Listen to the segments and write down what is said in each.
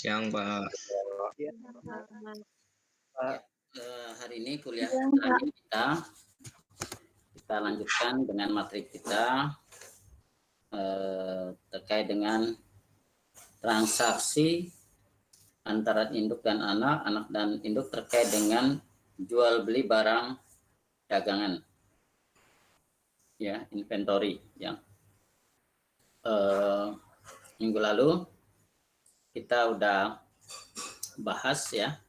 Siang, Pak. Ya, Ya, hari ini kuliah Iya, Pak. terakhir kita lanjutkan dengan materi kita terkait dengan transaksi antara induk dan anak, anak dan induk terkait dengan jual beli barang dagangan, ya, inventory. Yang minggu lalu kita udah bahas, ya,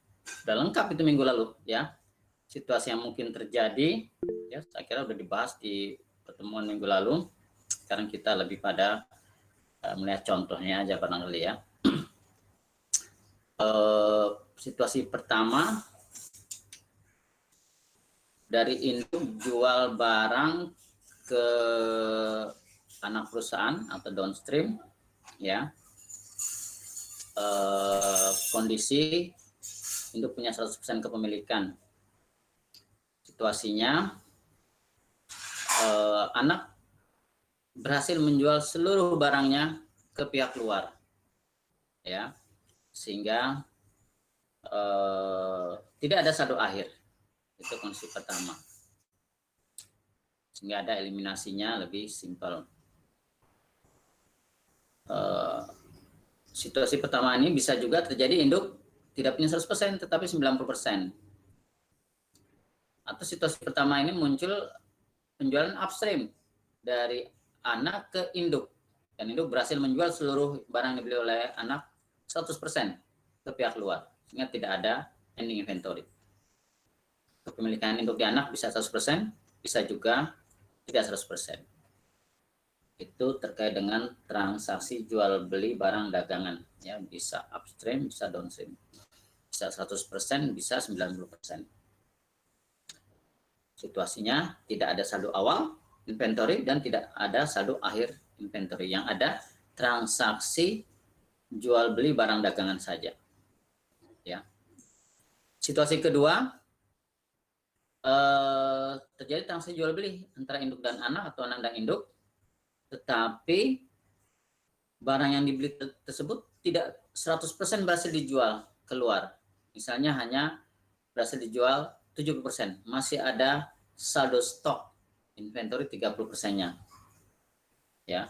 udah lengkap itu minggu lalu, ya, situasi yang mungkin terjadi, ya, saya kira udah dibahas di pertemuan minggu lalu. Sekarang kita lebih pada melihat contohnya aja barangkali, ya. Situasi pertama, dari induk jual barang ke anak perusahaan atau downstream, ya. Kondisi induk punya 100% kepemilikan. Situasinya anak berhasil menjual seluruh barangnya ke pihak luar, ya, sehingga tidak ada saldo akhir. Itu kondisi pertama, sehingga ada eliminasinya lebih simpel. Situasi pertama ini bisa juga terjadi induk tidak punya 100% tetapi 90%. Atau situasi pertama ini muncul penjualan upstream dari anak ke induk, dan induk berhasil menjual seluruh barang yang dibeli oleh anak 100% ke pihak luar, sehingga tidak ada ending inventory. Kepemilikan induk di anak bisa 100%, bisa juga tidak 100%. Itu terkait dengan transaksi jual beli barang dagangan, ya, bisa upstream, bisa downstream, bisa 100%, bisa 90%. Situasinya tidak ada saldo awal inventory dan tidak ada saldo akhir inventory. Yang ada transaksi jual beli barang dagangan saja, ya. Situasi kedua, terjadi transaksi jual beli antara induk dan anak atau anak dan induk, tetapi barang yang dibeli tersebut tidak 100% berhasil dijual keluar. Misalnya hanya berhasil dijual 70%, masih ada saldo stok inventory 30%-nya, ya.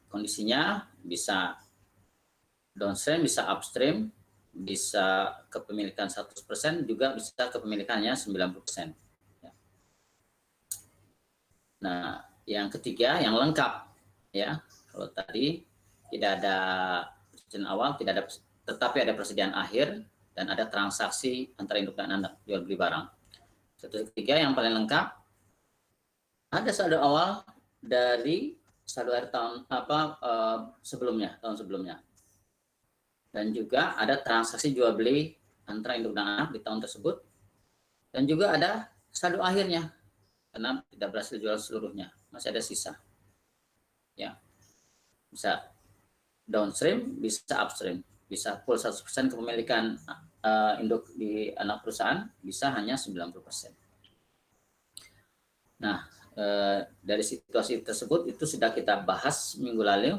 Kondisinya bisa downstream, bisa upstream, bisa kepemilikan 100%, juga bisa kepemilikannya 90%, ya. Nah, yang ketiga, yang lengkap, ya. Kalau tadi tidak ada persediaan awal, tidak ada, tetapi ada persediaan akhir dan ada transaksi antara induk dan anak jual beli barang. Satu ketiga yang paling lengkap, ada saldo awal dari saldo akhir tahun sebelumnya, tahun sebelumnya, dan juga ada transaksi jual beli antara induk dan anak di tahun tersebut, dan juga ada saldo akhirnya karena tidak berhasil jual seluruhnya, masih ada sisa, ya. Bisa downstream, bisa upstream, bisa full 100% kepemilikan induk di anak perusahaan, bisa hanya 90%. Nah, dari situasi tersebut itu sudah kita bahas minggu lalu.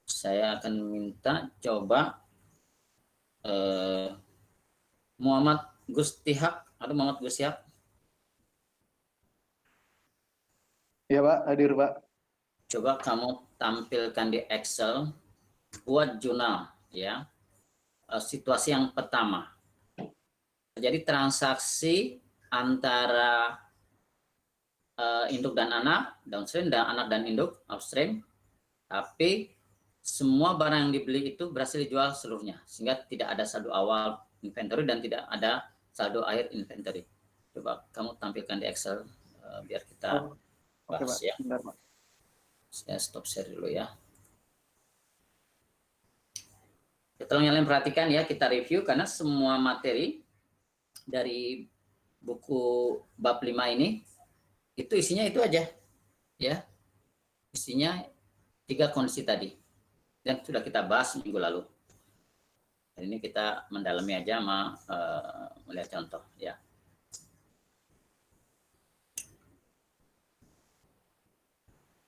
Saya akan minta coba Muhammad Gustihak atau Muhammad Gustihak. ya Pak, hadir Pak. Coba kamu tampilkan di Excel buat jurnal, ya, situasi yang pertama. Jadi transaksi antara induk dan anak, downstream, dan anak dan induk, upstream, tapi semua barang yang dibeli itu berhasil dijual seluruhnya, sehingga tidak ada saldo awal inventory dan tidak ada saldo akhir inventory. Coba kamu tampilkan di Excel biar kita bahas, Oke, Pak. ya. Bentar, Pak. Saya stop share dulu, ya. Tolong yang lain perhatikan, ya, kita review karena semua materi dari buku bab 5 ini itu isinya itu aja, ya. Isinya 3 kondisi tadi dan sudah kita bahas minggu lalu. Hari ini kita mendalami aja melihat contoh, ya.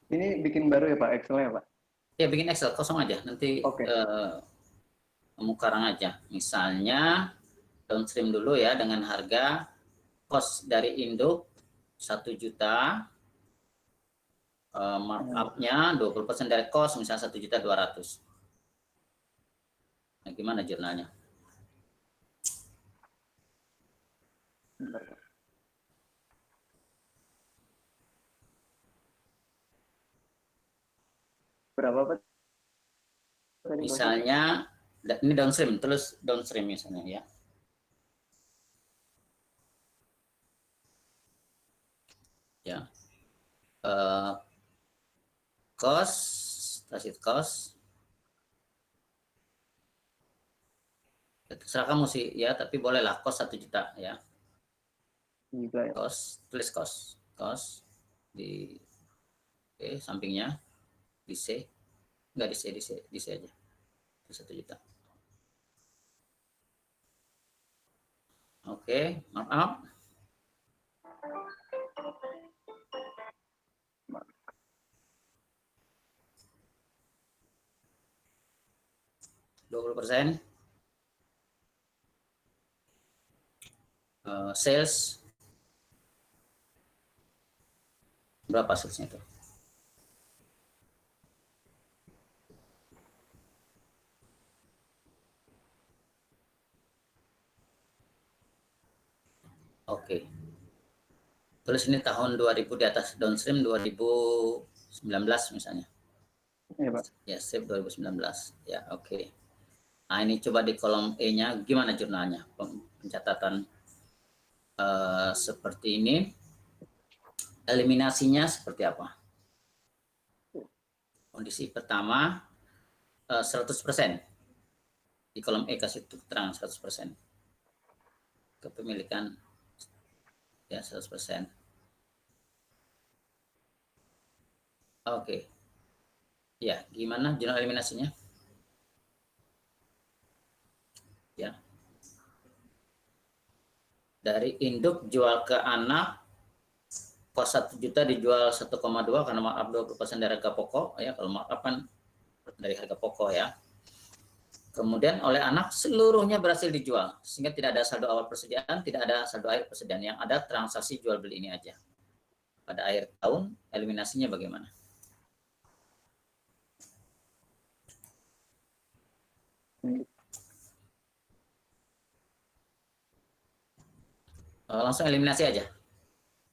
Ini bikin baru ya Pak, Excel-nya Pak? Ya bikin Excel kosong aja, nanti Oke. kamu karang aja. Misalnya downstream dulu ya dengan harga cost dari induk 1 juta, markup-nya 20% dari cost misalnya 1.200.000. Nah, gimana jurnalnya? Bentar, Pak. Berapa Pak? Tadi Misalnya ini downstream, terus downstream misalnya ya. Ya. Cost, cost. Terserah kamu sih ya, tapi bolehlah cost 1 juta ya. juga ya. Cost, tulis cost di sampingnya di C, enggak di C aja. 1 juta. Oke, maaf. %. Sales berapa salesnya itu? Oke. Tulis ini tahun 2000 di atas, downstream 2019 misalnya. Iya Pak. Ya, save 2019. Ya, oke. Nah, ini coba di kolom E-nya gimana jurnalnya? Pencatatan seperti ini. Eliminasinya seperti apa? Kondisi pertama 100%. Di kolom E kasih keterangan 100%. Kepemilikan ya 100%. Oke. Ya, gimana jurnal eliminasinya? Ya. Dari induk jual ke anak, cost 1 juta dijual 1,2 karena markup 20% dari harga pokok ya, kalau markup kan dari harga pokok ya. Kemudian oleh anak seluruhnya berhasil dijual sehingga tidak ada saldo awal persediaan, tidak ada saldo akhir persediaan, yang ada transaksi jual beli ini aja. Pada akhir tahun eliminasinya bagaimana? Langsung eliminasi aja.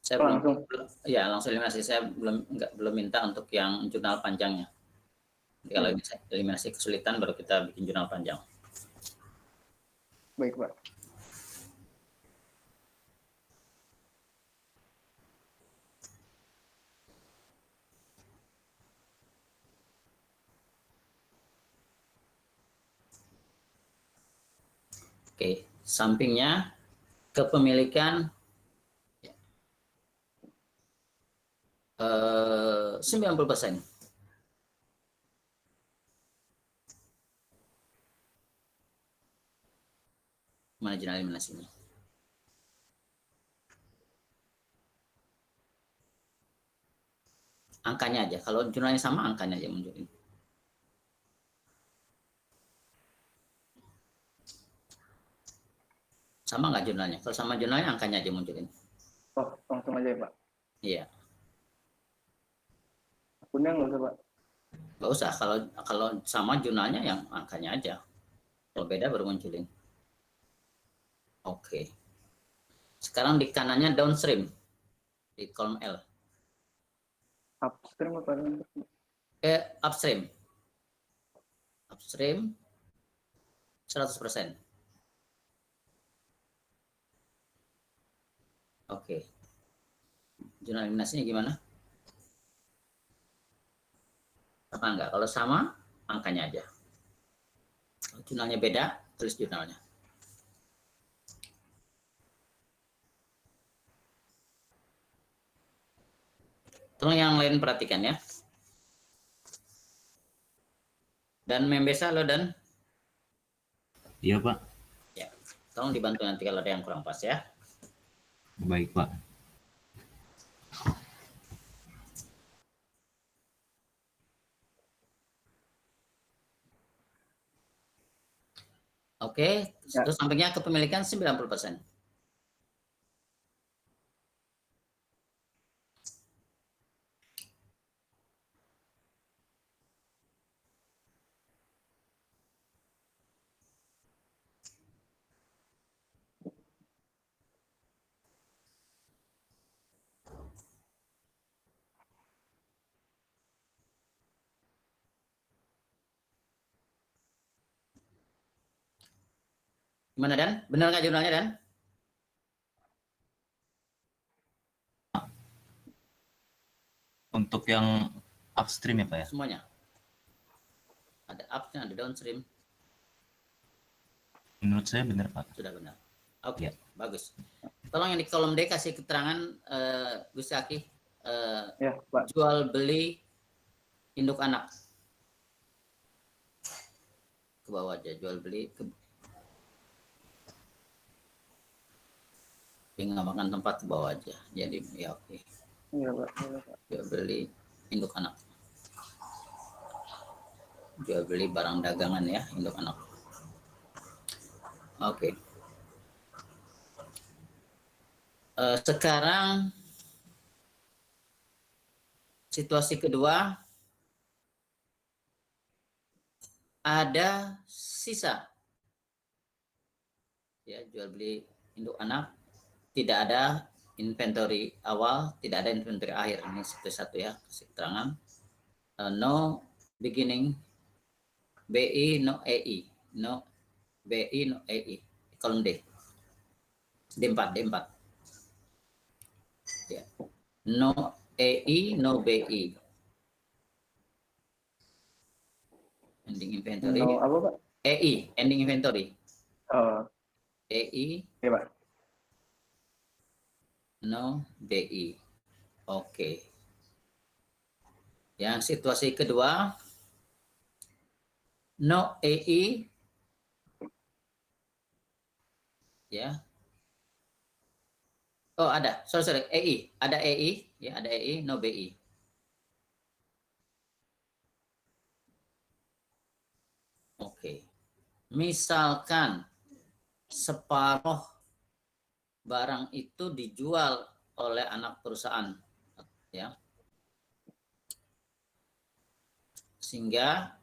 Saya langsung. Ya langsung eliminasi. Saya belum minta untuk yang jurnal panjangnya. Jadi kalau eliminasi kesulitan baru kita bikin jurnal panjang. Baik Pak. Oke, sampingnya kepemilikan 90%. Mana jurnal eliminasinya? Angkanya aja. Kalau jurnalnya sama, angkanya aja munculin. Sama nggak jurnalnya? Kalau sama jurnalnya, angkanya aja munculin. Oh, langsung aja ya Pak. Iya. Akunnya nggak usah Pak. Nggak usah. Kalau sama jurnalnya, yang angkanya aja. Kalau beda baru munculin. Oke. Sekarang di kanannya downstream. Di kolom L. Upstream apa? Upstream. Upstream 100%. Oke. Jurnal eliminasinya gimana? Apa enggak? Kalau sama, angkanya aja. Kalau jurnalnya beda, tulis jurnalnya. Tolong yang lain perhatikan ya. Dan Membesa lo dan? Iya Pak. Ya, tolong dibantu nanti kalau ada yang kurang pas ya. Baik Pak. Oke, Ya. terus sampingnya kepemilikan 90%. Gimana Dan? Benar nggak jurnalnya Dan? Untuk yang upstream ya Pak ya? Semuanya. Ada upstream, ada downstream. Menurut saya benar Pak. Sudah benar. Oke, Ya. bagus. Tolong yang di kolom D kasih keterangan Gus Zaki, Ya, Pak. jual beli induk anak. Ke bawah aja, jual beli ke nggak makan tempat ke bawah aja. Jadi ya oke. Iya, Pak. Iya, Pak. Jual beli induk anak. Jual beli barang dagangan ya, induk anak. Oke. Sekarang situasi kedua, ada sisa. Ya, jual beli induk anak, tidak ada inventory awal, tidak ada inventory akhir. Ini satu ya, kasih keterangan. No beginning, BI, no EI. No BI, no EI. Kolom D. D4. Ya. No EI, no BI. Ending inventory. No, apa, Pak? EI, ending inventory. Oh, EI, iya, Pak. no BI. Oke. Yang situasi kedua, no EI, ya. Oh ada, sorry, EI, ada EI, ya ada EI, no BI. Oke. Misalkan separuh barang itu dijual oleh anak perusahaan, ya. Sehingga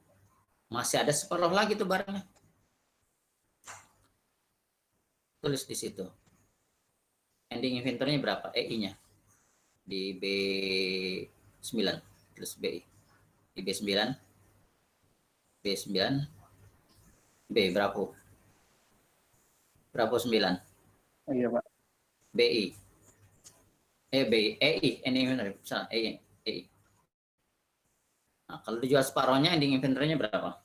masih ada separuh lagi tuh barangnya. Tulis di situ. Ending inventory-nya berapa? EI-nya. Di B9 plus BI. Di B9. B9. B berapa? Berapa 9? Iya, Pak. BI. BI. EI. Ending inventory. Salah, EI. Nah, kalau dijual separohnya, ending inventory-nya berapa?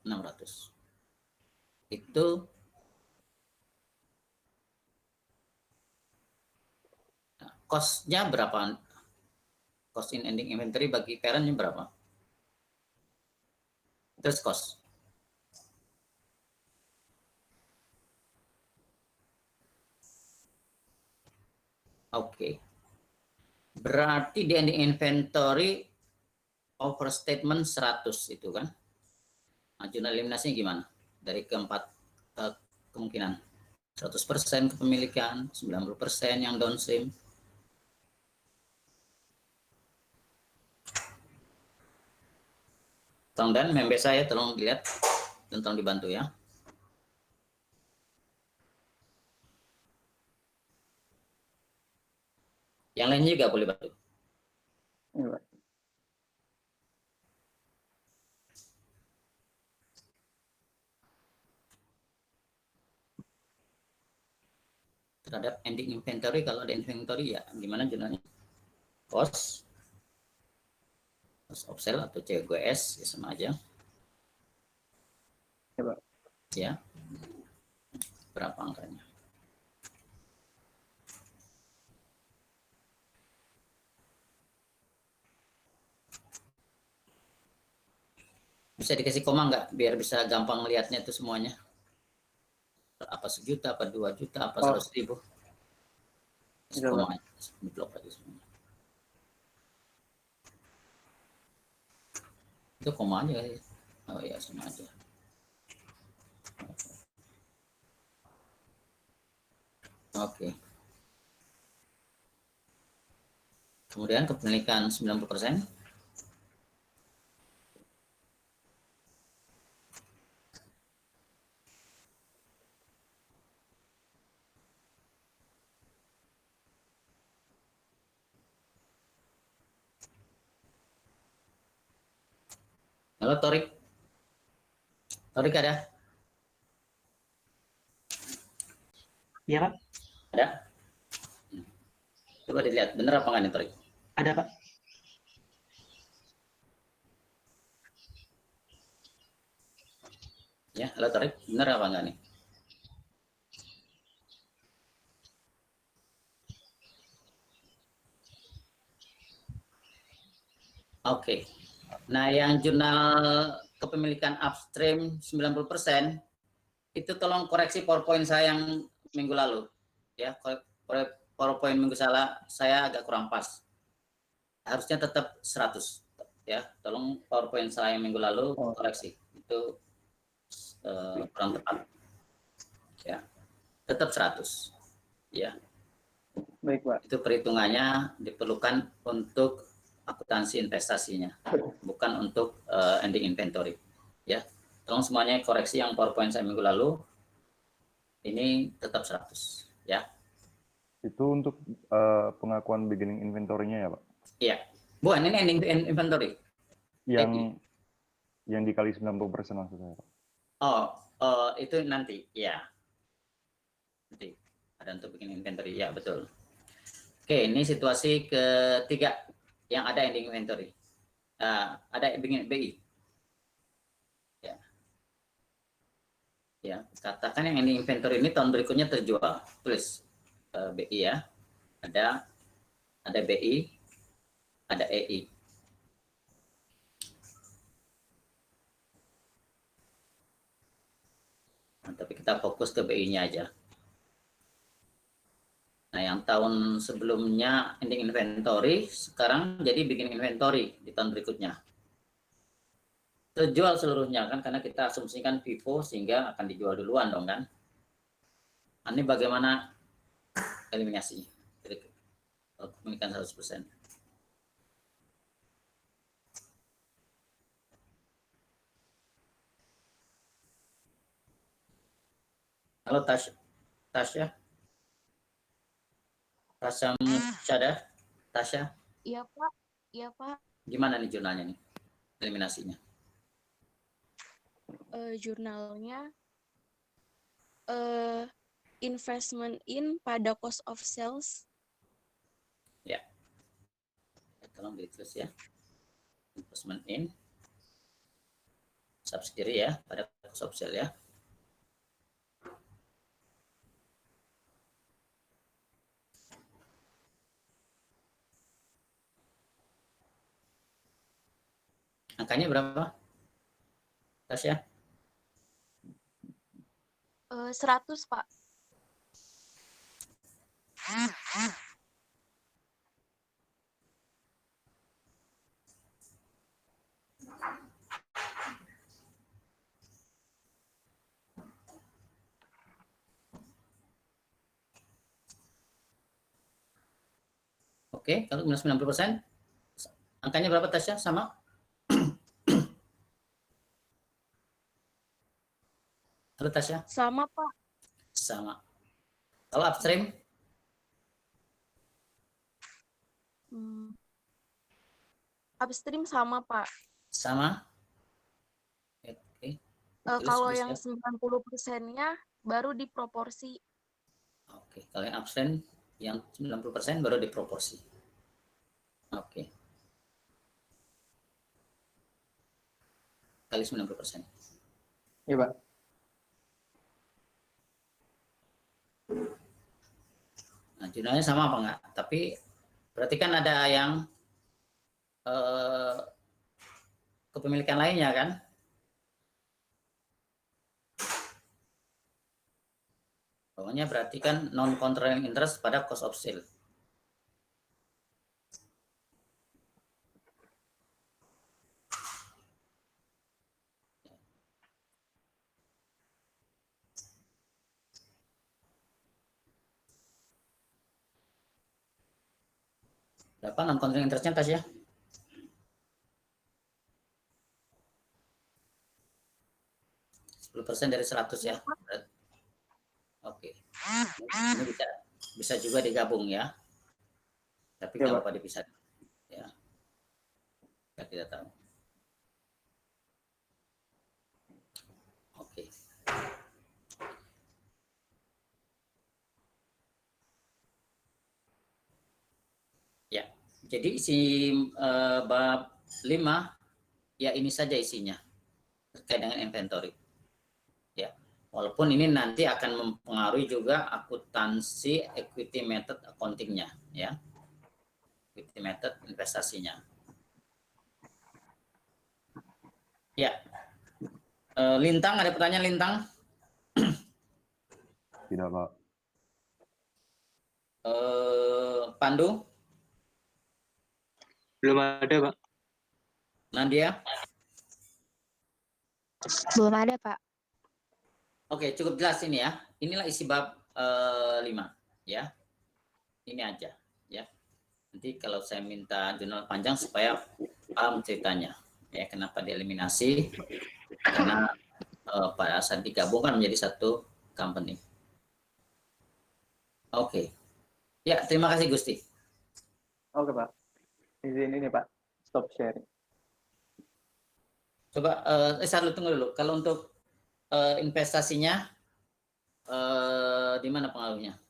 600. Itu cost-nya berapa? Cost in ending inventory bagi parent-nya berapa? Terus cost. Oke. Berarti di ending inventory overstatement 100 itu kan? Nah, jurnal eliminasinya gimana? Dari keempat kemungkinan. 100% kepemilikan, 90% yang downstream. Tolong dan member saya tolong dilihat dan tolong dibantu ya. Yang lainnya juga boleh bantu. Iya, Pak. Terhadap ending inventory, kalau ada inventory ya gimana jurnalnya? Cost of sale atau COGS ya sama aja. Iya, Pak. Ya. Berapa angkanya? Bisa dikasih koma nggak biar bisa gampang melihatnya itu semuanya? Apa 1 juta, apa 2 juta, apa 100.000? Iya, Koma Pak. aja, blok aja semuanya. Itu koma aja ya. Oh iya, sama aja. Oke. Kemudian kepemilikan 90%. Halo Torik. Torik ada? Iya Pak, Ada? Coba dilihat, bener apa nggak nih Torik? ada Pak. Ya, halo Torik, bener apa nggak nih? Oke. Nah, yang jurnal kepemilikan upstream 90% itu tolong koreksi PowerPoint saya yang minggu lalu. Ya, PowerPoint minggu saya agak kurang pas. Harusnya tetap 100. Ya, tolong PowerPoint saya yang minggu lalu koreksi. Itu kurang tepat. Ya. Tetap 100. Ya. Baik, Pak. Itu perhitungannya diperlukan untuk akuntansi investasinya, bukan untuk ending inventory. Ya, tolong semuanya koreksi yang PowerPoint saya minggu lalu. Ini tetap 100, ya. Itu untuk pengakuan beginning inventory-nya ya, Pak? Iya. Bukan, ini ending inventory. Yang dikali 90% maksud saya, Pak. Oh, itu nanti, ya. Nanti ada untuk bikin inventory, ya betul. Oke, ini situasi ketiga yang ada ending inventory. Ada bikin BI. Ya. Ya, katakan yang ending inventory ini tahun berikutnya terjual. Tulis BI ya. Ada BI, ada EI. Nah, tapi kita fokus ke BI-nya aja. Nah, yang tahun sebelumnya ending inventory, sekarang jadi bikin inventory di tahun berikutnya. Terjual seluruhnya kan, karena kita asumsikan FIFO sehingga akan dijual duluan dong kan. Nah, ini bagaimana eliminasi? Kepemilikan 100%. Halo Tasya. Tasya Musyada, Tasya. Iya Pak, iya Pak. Gimana nih jurnalnya nih, eliminasinya? Jurnalnya investment in pada cost of sales. Ya, tolong ditulis ya. Investment in subsidiary ya, pada cost of sales ya. Angkanya berapa, Tasya? 100 Pak. Oke, kalau minus 90%, angkanya berapa Tasya? Sama? Halo Tasya? Sama Pak. Sama. Kalau upstream? Upstream sama Pak. Sama? Oke. Kalau yang 90%-nya baru diproporsi. Oke, kalau yang upstream yang 90% baru diproporsi. Oke. Kali 90%. Iya, Pak. Nah, jurnalnya sama apa enggak? Tapi berarti kan ada yang kepemilikan lainnya kan? Pokoknya berarti kan non-controlling interest pada cost of sale. Berapa non controlling interestnya Tas ya? %10 dari 100 ya. Oke. Ini bisa juga digabung ya. Tapi Ya, kalau Pak. dipisah ya. Ya kita tahu. Oke. Ya. Jadi isi bab 5 ya ini saja isinya terkait dengan inventory. Ya. Walaupun ini nanti akan mempengaruhi juga akuntansi equity method accounting-nya ya. Equity method investasinya. Ya. Lintang, ada pertanyaan Lintang? Tidak, Pak. Pandu? Belum ada, Pak. Nadia? Belum ada, Pak. Oke, cukup jelas ini ya. Inilah isi bab 5 ya. Ini aja ya. Nanti kalau saya minta jurnal panjang supaya paham ceritanya. Ya, kenapa dieliminasi? Karena pada saat digabungkan menjadi satu company. Oke. Ya, terima kasih Gusti. Oke, Pak. Izin ini, Pak. Stop sharing. Coba saya tunggu dulu. Kalau untuk investasinya di mana pengaruhnya?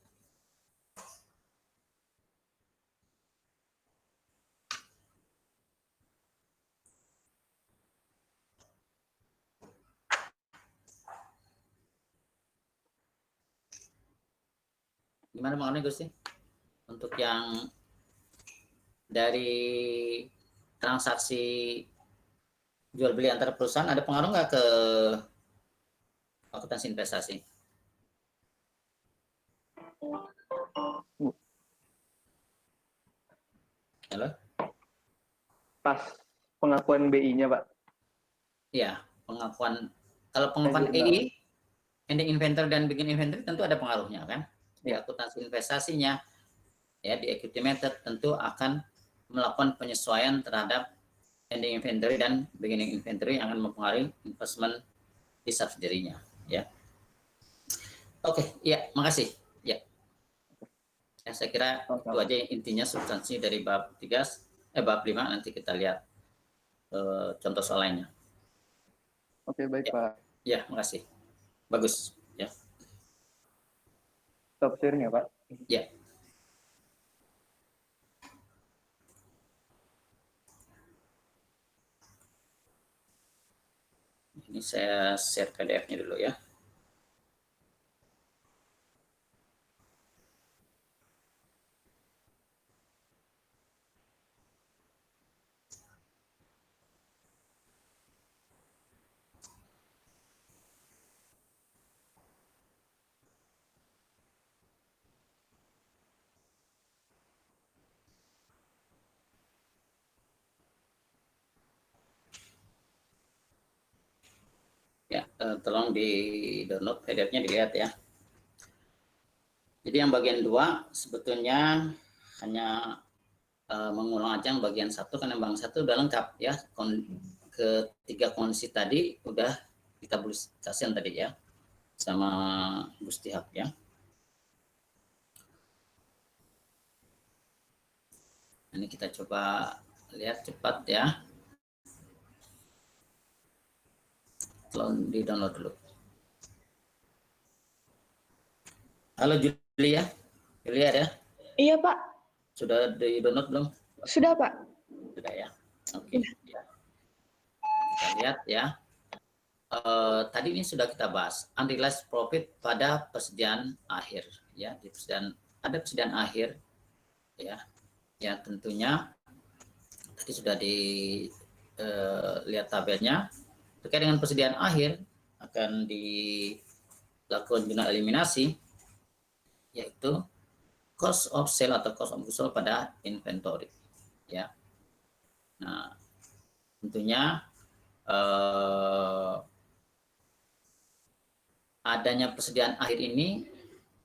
Gimana pengaruhnya Gusti? Untuk yang dari transaksi jual beli antar perusahaan ada pengaruh nggak ke akuntansi investasi? Halo? Pas pengakuan BI-nya, Pak. Iya, pengakuan. Kalau pengakuan Lanjut, EI, ending inventory dan begin inventory tentu ada pengaruhnya kan? Di akuntansi investasinya, ya di equity method tentu akan melakukan penyesuaian terhadap ending inventory dan beginning inventory yang akan mempengaruhi investment di subsidiary-nya, ya. Oke, ya, makasih. Ya. Ya, saya kira itu aja intinya substansi dari bab 5, nanti kita lihat contoh soal lainnya. Oke, baik, Ya. Pak. Ya, makasih. Bagus, ya. Stop sharing ya, Pak. Ya. Ini saya share PDF-nya dulu ya. Ya, tolong di download PDF-nya dilihat ya. Jadi yang bagian 2 sebetulnya hanya mengulang aja yang bagian 1 karena bagian 1 udah lengkap ya. Ketiga kondisi tadi udah kita publikasikan tadi ya sama Gusti Hak ya. Ini kita coba lihat cepat ya. Tolong di download dulu. Halo Julia, Julia ya? Iya Pak, Sudah di download belum? sudah Pak. Sudah ya. Oke. Ya. Kita lihat ya. Tadi ini sudah kita bahas unrealized profit pada persediaan akhir ya. Di ada persediaan akhir ya. Ya tentunya tadi sudah dilihat tabelnya. Terkait dengan persediaan akhir akan dilakukan jurnal eliminasi, yaitu cost of sale atau cost of goods sold pada inventory. Ya, nah tentunya adanya persediaan akhir ini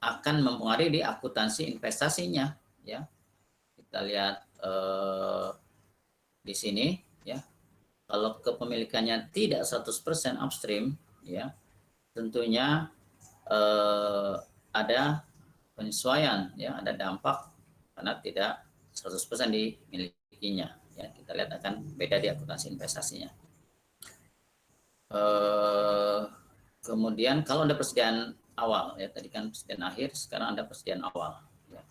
akan mempengaruhi di akuntansi investasinya, ya. kita lihat di sini ya. Kalau kepemilikannya tidak 100% upstream ya, tentunya ada penyesuaian ya, ada dampak karena tidak 100% dimilikinya ya. Kita lihat akan beda di akuntansi investasinya. Kemudian kalau ada persediaan awal ya, tadi kan persediaan akhir, sekarang ada persediaan awal ya.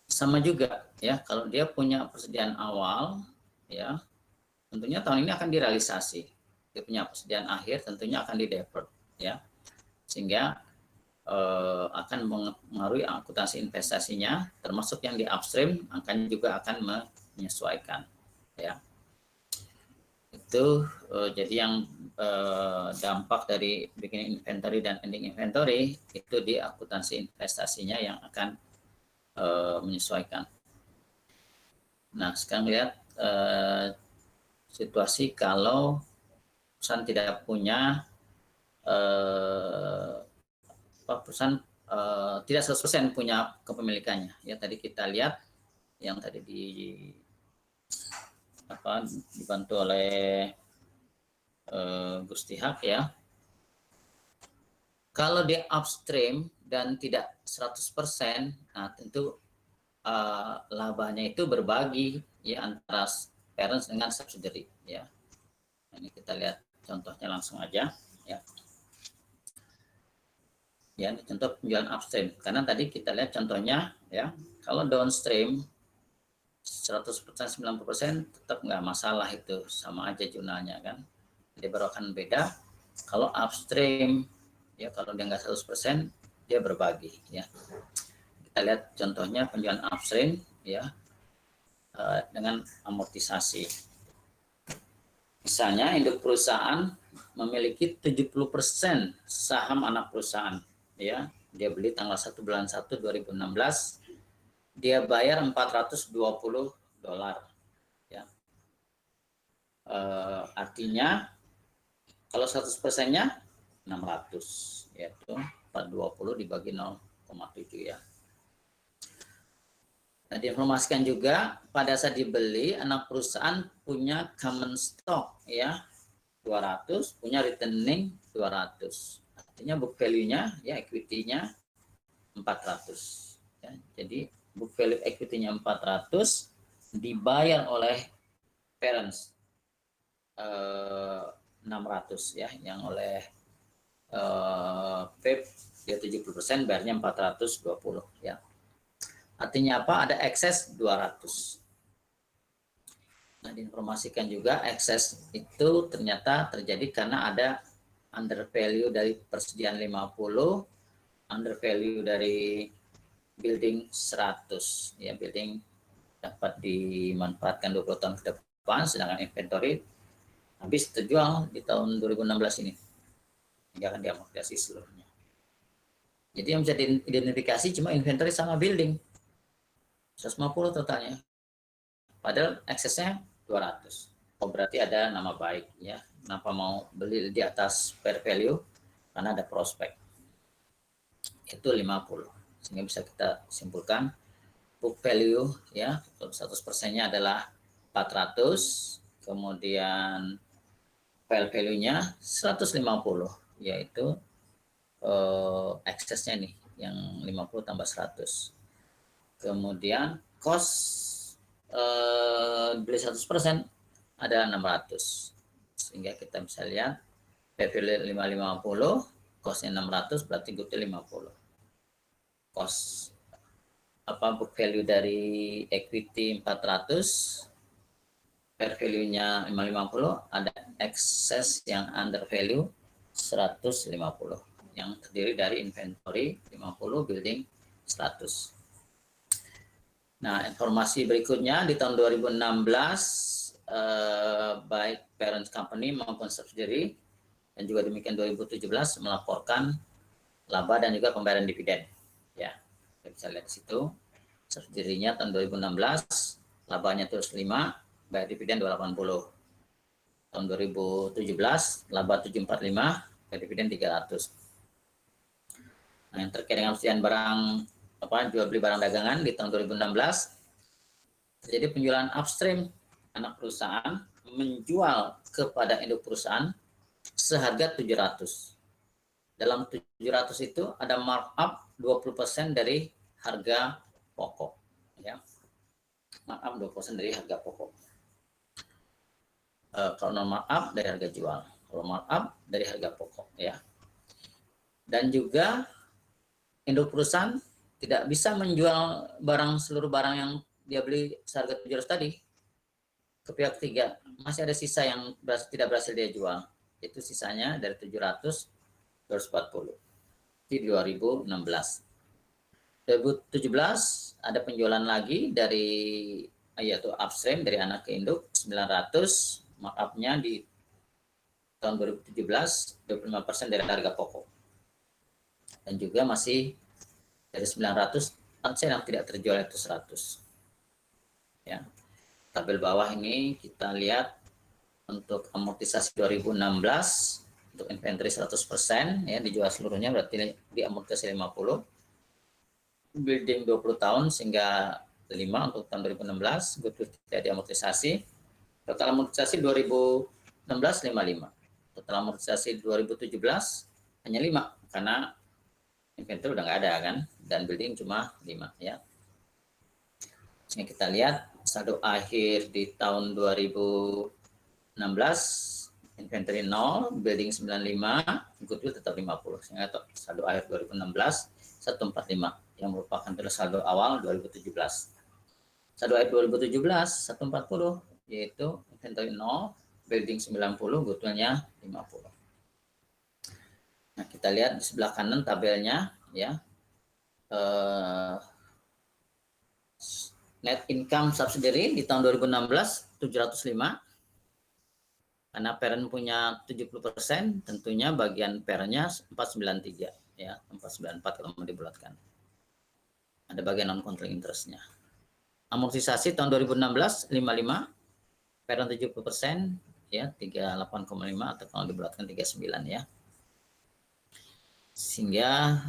Sama juga ya, kalau dia punya persediaan awal ya, tentunya tahun ini akan direalisasi. Dia punya persediaan akhir, tentunya akan di-defer ya, sehingga akan mengaruhi akuntansi investasinya, termasuk yang di upstream akan juga akan menyesuaikan ya. Itu jadi yang dampak dari beginning inventory dan ending inventory itu di akuntansi investasinya yang akan menyesuaikan. Nah, sekarang lihat situasi kalau perusahaan tidak punya perusahaan tidak 100% punya kepemilikannya ya. Tadi kita lihat yang tadi dibantu oleh Gusti Hak ya. Kalau di upstream dan tidak 100%, nah tentu labanya itu berbagi ya antara parents dengan subsidiary ya. Ini kita lihat contohnya langsung aja ya. Ya, ini contoh penjualan upstream. Karena tadi kita lihat contohnya ya, kalau downstream 100% 90% tetap nggak masalah, itu sama aja jurnalnya kan. Jadi baru akan beda kalau upstream ya, kalau dia nggak 100% dia berbagi ya. Kita lihat contohnya penjualan upstream ya dengan amortisasi. Misalnya induk perusahaan memiliki 70% saham anak perusahaan ya. Dia beli tanggal 1 bulan 1 2016. Dia bayar $420 ya. Artinya kalau 100%-nya 600, yaitu 420 dibagi 0,7 ya. Nah, diinformasikan juga pada saat dibeli anak perusahaan punya common stock ya 200, punya retaining 200. Artinya book value-nya ya, equity-nya 400 ya. Jadi book value equity-nya 400 dibayar oleh parents 600 ya, yang oleh PEP dia 70%, bayarnya 420 ya. Artinya apa? Ada ekses 200. Nah, diinformasikan juga ekses itu ternyata terjadi karena ada under value dari persediaan 50, under value dari building 100 ya. Building dapat dimanfaatkan 20 tahun ke depan, sedangkan inventory habis terjual di tahun 2016 ini, hingga akan diamortisasi seluruhnya. Jadi yang bisa diidentifikasi cuma inventory sama building 150 totalnya, padahal eksesnya 200. Oh, berarti ada nama baik ya. Kenapa mau beli di atas fair value? Karena ada prospek. Itu 50. Sehingga bisa kita simpulkan book value ya, 100%-nya adalah 400, kemudian fair value-nya 150, yaitu eksesnya nih yang 50 tambah 100. Kemudian cost beli 100% ada 600, sehingga kita bisa lihat fair value 550, cost-nya 600, berarti goodwill 50. Cost book value dari equity 400, fair value-nya 550, ada excess yang under value 150, yang terdiri dari inventory 50, building 100. Nah, informasi berikutnya di tahun 2016 baik parent company maupun subsidiary, dan juga demikian 2017 melaporkan laba dan juga pembayaran dividen. Ya, kita bisa lihat di situ. Subsidiary-nya tahun 2016 labanya terus 5, bayar dividen 280. Tahun 2017 laba 745, bayar dividen 300. Nah, yang terkait dengan persediaan barang jual beli barang dagangan di tahun 2016 terjadi penjualan upstream, anak perusahaan menjual kepada induk perusahaan seharga 700. Dalam 700 itu ada markup 20% dari harga pokok, ya. Markup 20% dari harga pokok. Kalau non markup dari harga jual, kalau markup dari harga pokok, ya. Dan juga induk perusahaan tidak bisa menjual seluruh barang yang dia beli seharga 700 tadi ke pihak ketiga. Masih ada sisa yang tidak berhasil dia jual. Itu sisanya dari 700 240 di 2016. 2017 ada penjualan lagi dari yaitu upstream dari anak ke induk 900, markupnya di tahun 2017 25% dari harga pokok. Dan juga masih dari 900 yang tidak terjual itu 100. Ya. Tabel bawah ini kita lihat untuk amortisasi 2016 untuk inventory 100% ya dijual seluruhnya berarti diamortisasi 50. Building 20 tahun sehingga 5 untuk tahun 2016, goodwill tidak diamortisasi. Total amortisasi 2016 55. Total amortisasi 2017 hanya 5 karena inventory udah nggak ada kan dan building cuma 5 ya. Sehingga kita lihat saldo akhir di tahun 2016 inventory 0, building 95, goodwill tetap 50. Sehingga saldo akhir 2016 145 yang merupakan saldo awal 2017. Saldo akhir 2017 140 yaitu inventory 0, building 90, goodwill-nya 50. Nah, kita lihat di sebelah kanan tabelnya ya. Net income subsidiary di tahun 2016 705. Karena parent punya 70%, tentunya bagian parentnya 493 ya, 494 kalau mau dibulatkan. Ada bagian non controlling interest-nya. Amortisasi tahun 2016 55, parent 70% ya 38,5 atau kalau dibulatkan 39 ya. Sehingga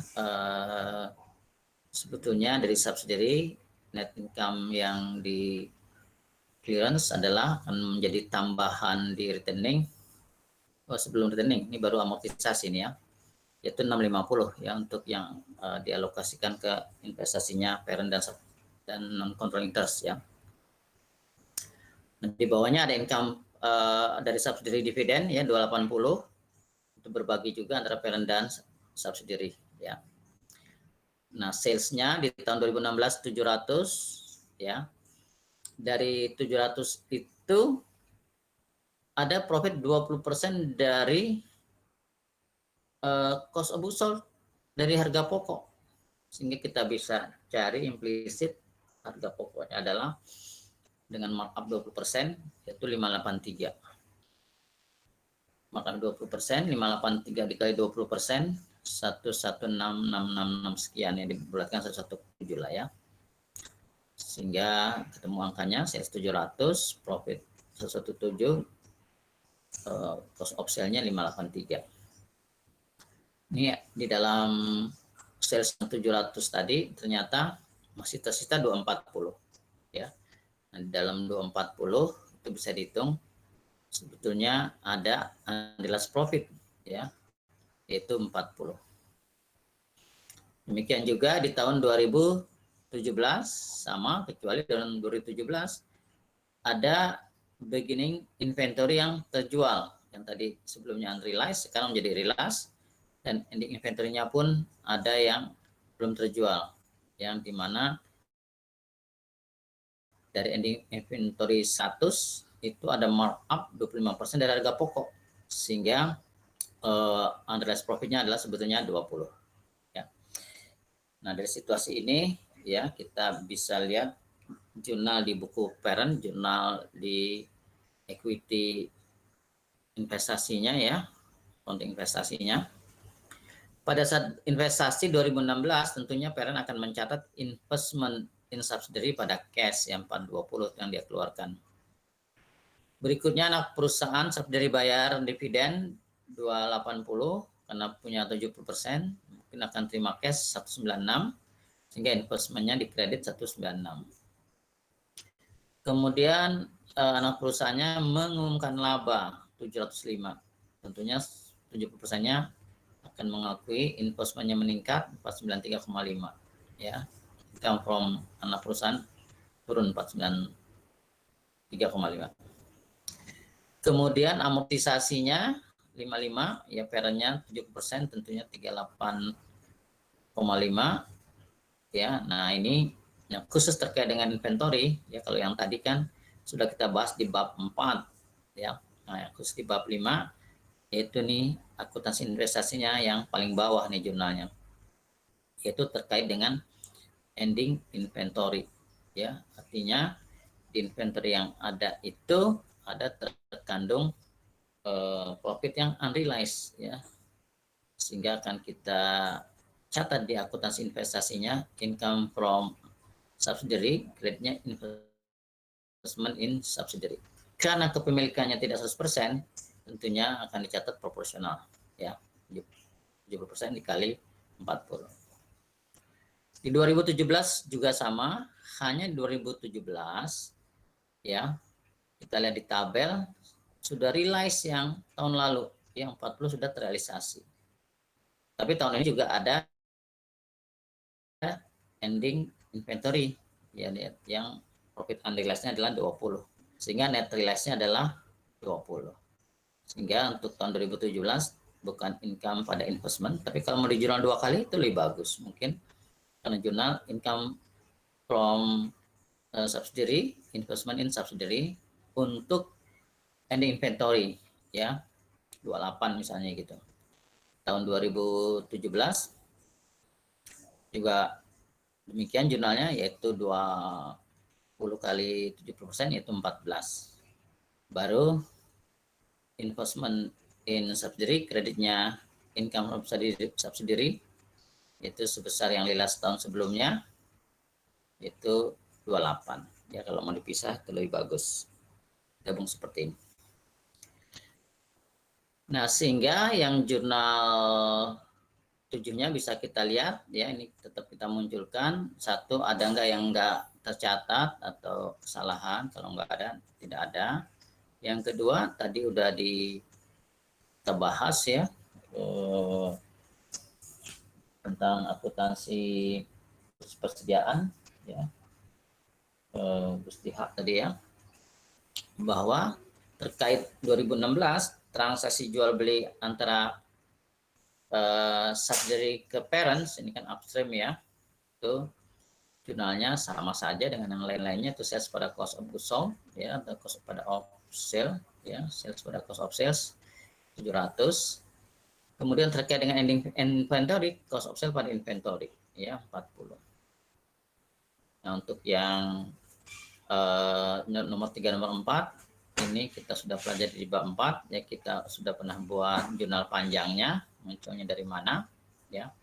sebetulnya dari subsidiary net income yang di clearance adalah akan menjadi tambahan di retaining. Sebelum retaining ini baru amortisasi ini ya, yaitu 650 ya untuk yang dialokasikan ke investasinya parent dan non controlling interest ya. Nah, di bawahnya ada income dari subsidiary dividen ya 280 untuk berbagi juga antara parent dan subsidiary ya. Nah, salesnya di tahun 2016 700 ya. Dari 700 itu ada profit 20% dari cost of goods sold dari harga pokok. Sehingga kita bisa cari implisit harga pokoknya adalah dengan markup 20% yaitu 583. Markup 20%, 583 dikali 20%, 116.666 sekian yang dibulatkan 117 lah ya. Sehingga ketemu angkanya sales 700, profit 117, cost of sale-nya 583. Ini di dalam sales 700 tadi ternyata masih tersisa 240 ya. Nah, di dalam 240 itu bisa dihitung sebetulnya ada unrealized profit ya, yaitu 40. Demikian juga di tahun 2017 sama, kecuali tahun 2017 ada beginning inventory yang terjual, yang tadi sebelumnya unrealized sekarang menjadi realized, dan ending inventory-nya pun ada yang belum terjual, yang dimana dari ending inventory 100 itu ada markup 25% dari harga pokok, sehingga unrealized profit-nya adalah sebetulnya 20 ya. Nah, dari situasi ini ya kita bisa lihat jurnal di buku parent, jurnal di equity investasinya ya, konten investasinya. Pada saat investasi 2016 tentunya parent akan mencatat investment in subsidiary pada cash yang 420 yang dia keluarkan. Berikutnya anak perusahaan subsidiary bayar dividen 280 karena punya 70%, mungkin akan terima cash 196, sehingga investmentnya dikredit 196. Kemudian anak perusahaannya mengumumkan laba 705. Tentunya 70%-nya akan mengakui investmentnya meningkat 493,5 ya. Income from anak perusahaan turun 493,5. Kemudian amortisasinya 55 ya, parentnya 70%, tentunya 38,5 ya. Nah, ini yang khusus terkait dengan inventory ya, kalau yang tadi kan sudah kita bahas di bab 4 ya. Nah, khusus di bab 5 yaitu nih akuntansi investasinya yang paling bawah nih jurnalnya, yaitu terkait dengan ending inventory ya. Artinya di inventory yang ada itu ada terkandung profit yang unrealized ya, sehingga akan kita catat di akuntansi investasinya income from subsidiary, grade-nya investment in subsidiary. Karena kepemilikannya tidak 100%, tentunya akan dicatat proporsional ya, 70% dikali 40. Di 2017 juga sama, hanya di 2017 ya, kita lihat di tabel sudah realize yang tahun lalu, yang 40 sudah terrealisasi. Tapi tahun ini juga ada ending inventory ya, yang profit unrealized-nya adalah 20, sehingga net realized-nya adalah 20. Sehingga untuk tahun 2017 bukan income pada investment, tapi kalau mau di jurnal 2 kali itu lebih bagus mungkin, karena jurnal income from subsidiary, investment in subsidiary untuk ending inventory ya, 28 misalnya gitu. Tahun 2017 juga demikian jurnalnya, yaitu 20 kali 70% yaitu 14. Baru investment in subsidiary, kreditnya income from subsidiary itu sebesar yang realize tahun sebelumnya, itu 28 ya. Kalau mau dipisah itu lebih bagus, gabung seperti ini. Nah, sehingga yang jurnal 7-nya bisa kita lihat ya, ini tetap kita munculkan. Satu, ada enggak yang enggak tercatat atau kesalahan, kalau enggak ada, tidak ada. Yang kedua, tadi udah kita bahas ya, tentang akuntansi persediaan ya, Gustihak tadi ya, bahwa terkait 2016 transaksi jual beli antara subsidiary ke parents, ini kan upstream ya, itu jurnalnya sama saja dengan yang lain-lainnya, itu sales pada cost of goods sold ya, atau cost pada of sale ya, sales pada cost of sales 700. Kemudian terkait dengan ending inventory, cost of sale pada inventory ya 40. Nah, untuk yang nomor 3, nomor 4 ini kita sudah pelajari di bab 4 ya, kita sudah pernah buat jurnal panjangnya, munculnya dari mana ya,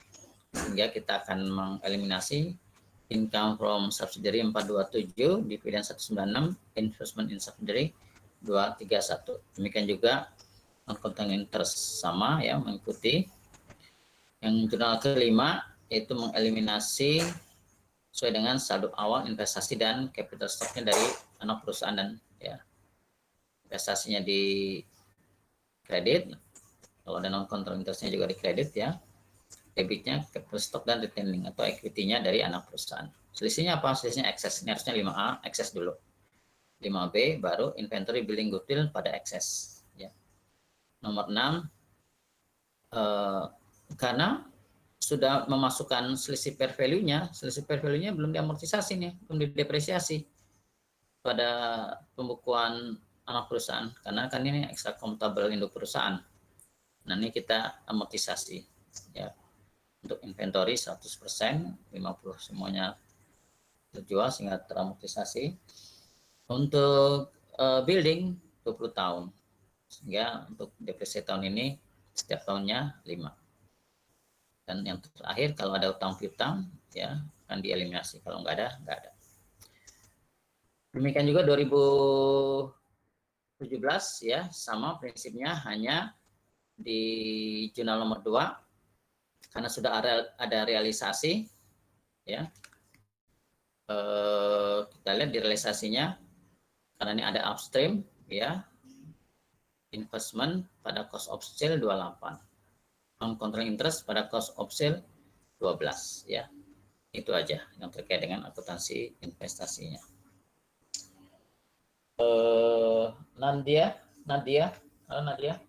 sehingga kita akan mengeliminasi income from subsidiary 427, dividen 196, investment in subsidiary 231. Demikian juga non-controlling interest sama ya, mengikuti. Yang jurnal kelima yaitu mengeliminasi sesuai dengan saldo awal investasi dan capital stocknya dari anak perusahaan, dan ya investasinya di kredit, kalau ada non control interestnya juga di kredit ya, debitnya capital stock dan retaining atau equity-nya dari anak perusahaan. Selisihnya apa? Selisihnya excess. Ini harusnya 5A excess dulu, 5B baru inventory building goodwill pada excess ya. Nomor 6 karena sudah memasukkan selisih fair value-nya, selisih fair value-nya belum diamortisasi nih, belum didepresiasi pada pembukuan anak perusahaan, karena kan ini extra computable induk perusahaan. Nah, ini kita amortisasi ya. Untuk inventory 100%, 50 semuanya terjual sehingga teramortisasi. Untuk building 20 tahun, sehingga untuk depresiasi tahun ini setiap tahunnya 5. Dan yang terakhir, kalau ada utang piutang ya akan dieliminasi, kalau nggak ada, nggak ada. Demikian juga 2017 ya, sama prinsipnya, hanya di jurnal nomor 2 karena sudah ada realisasi ya. Kita lihat di realisasinya, karena ini ada upstream, ya, investment pada cost of sale 28, non controlling interest pada cost of sale 12, ya. Itu aja yang terkait dengan akuntansi investasinya. Nadia, halo Nadia.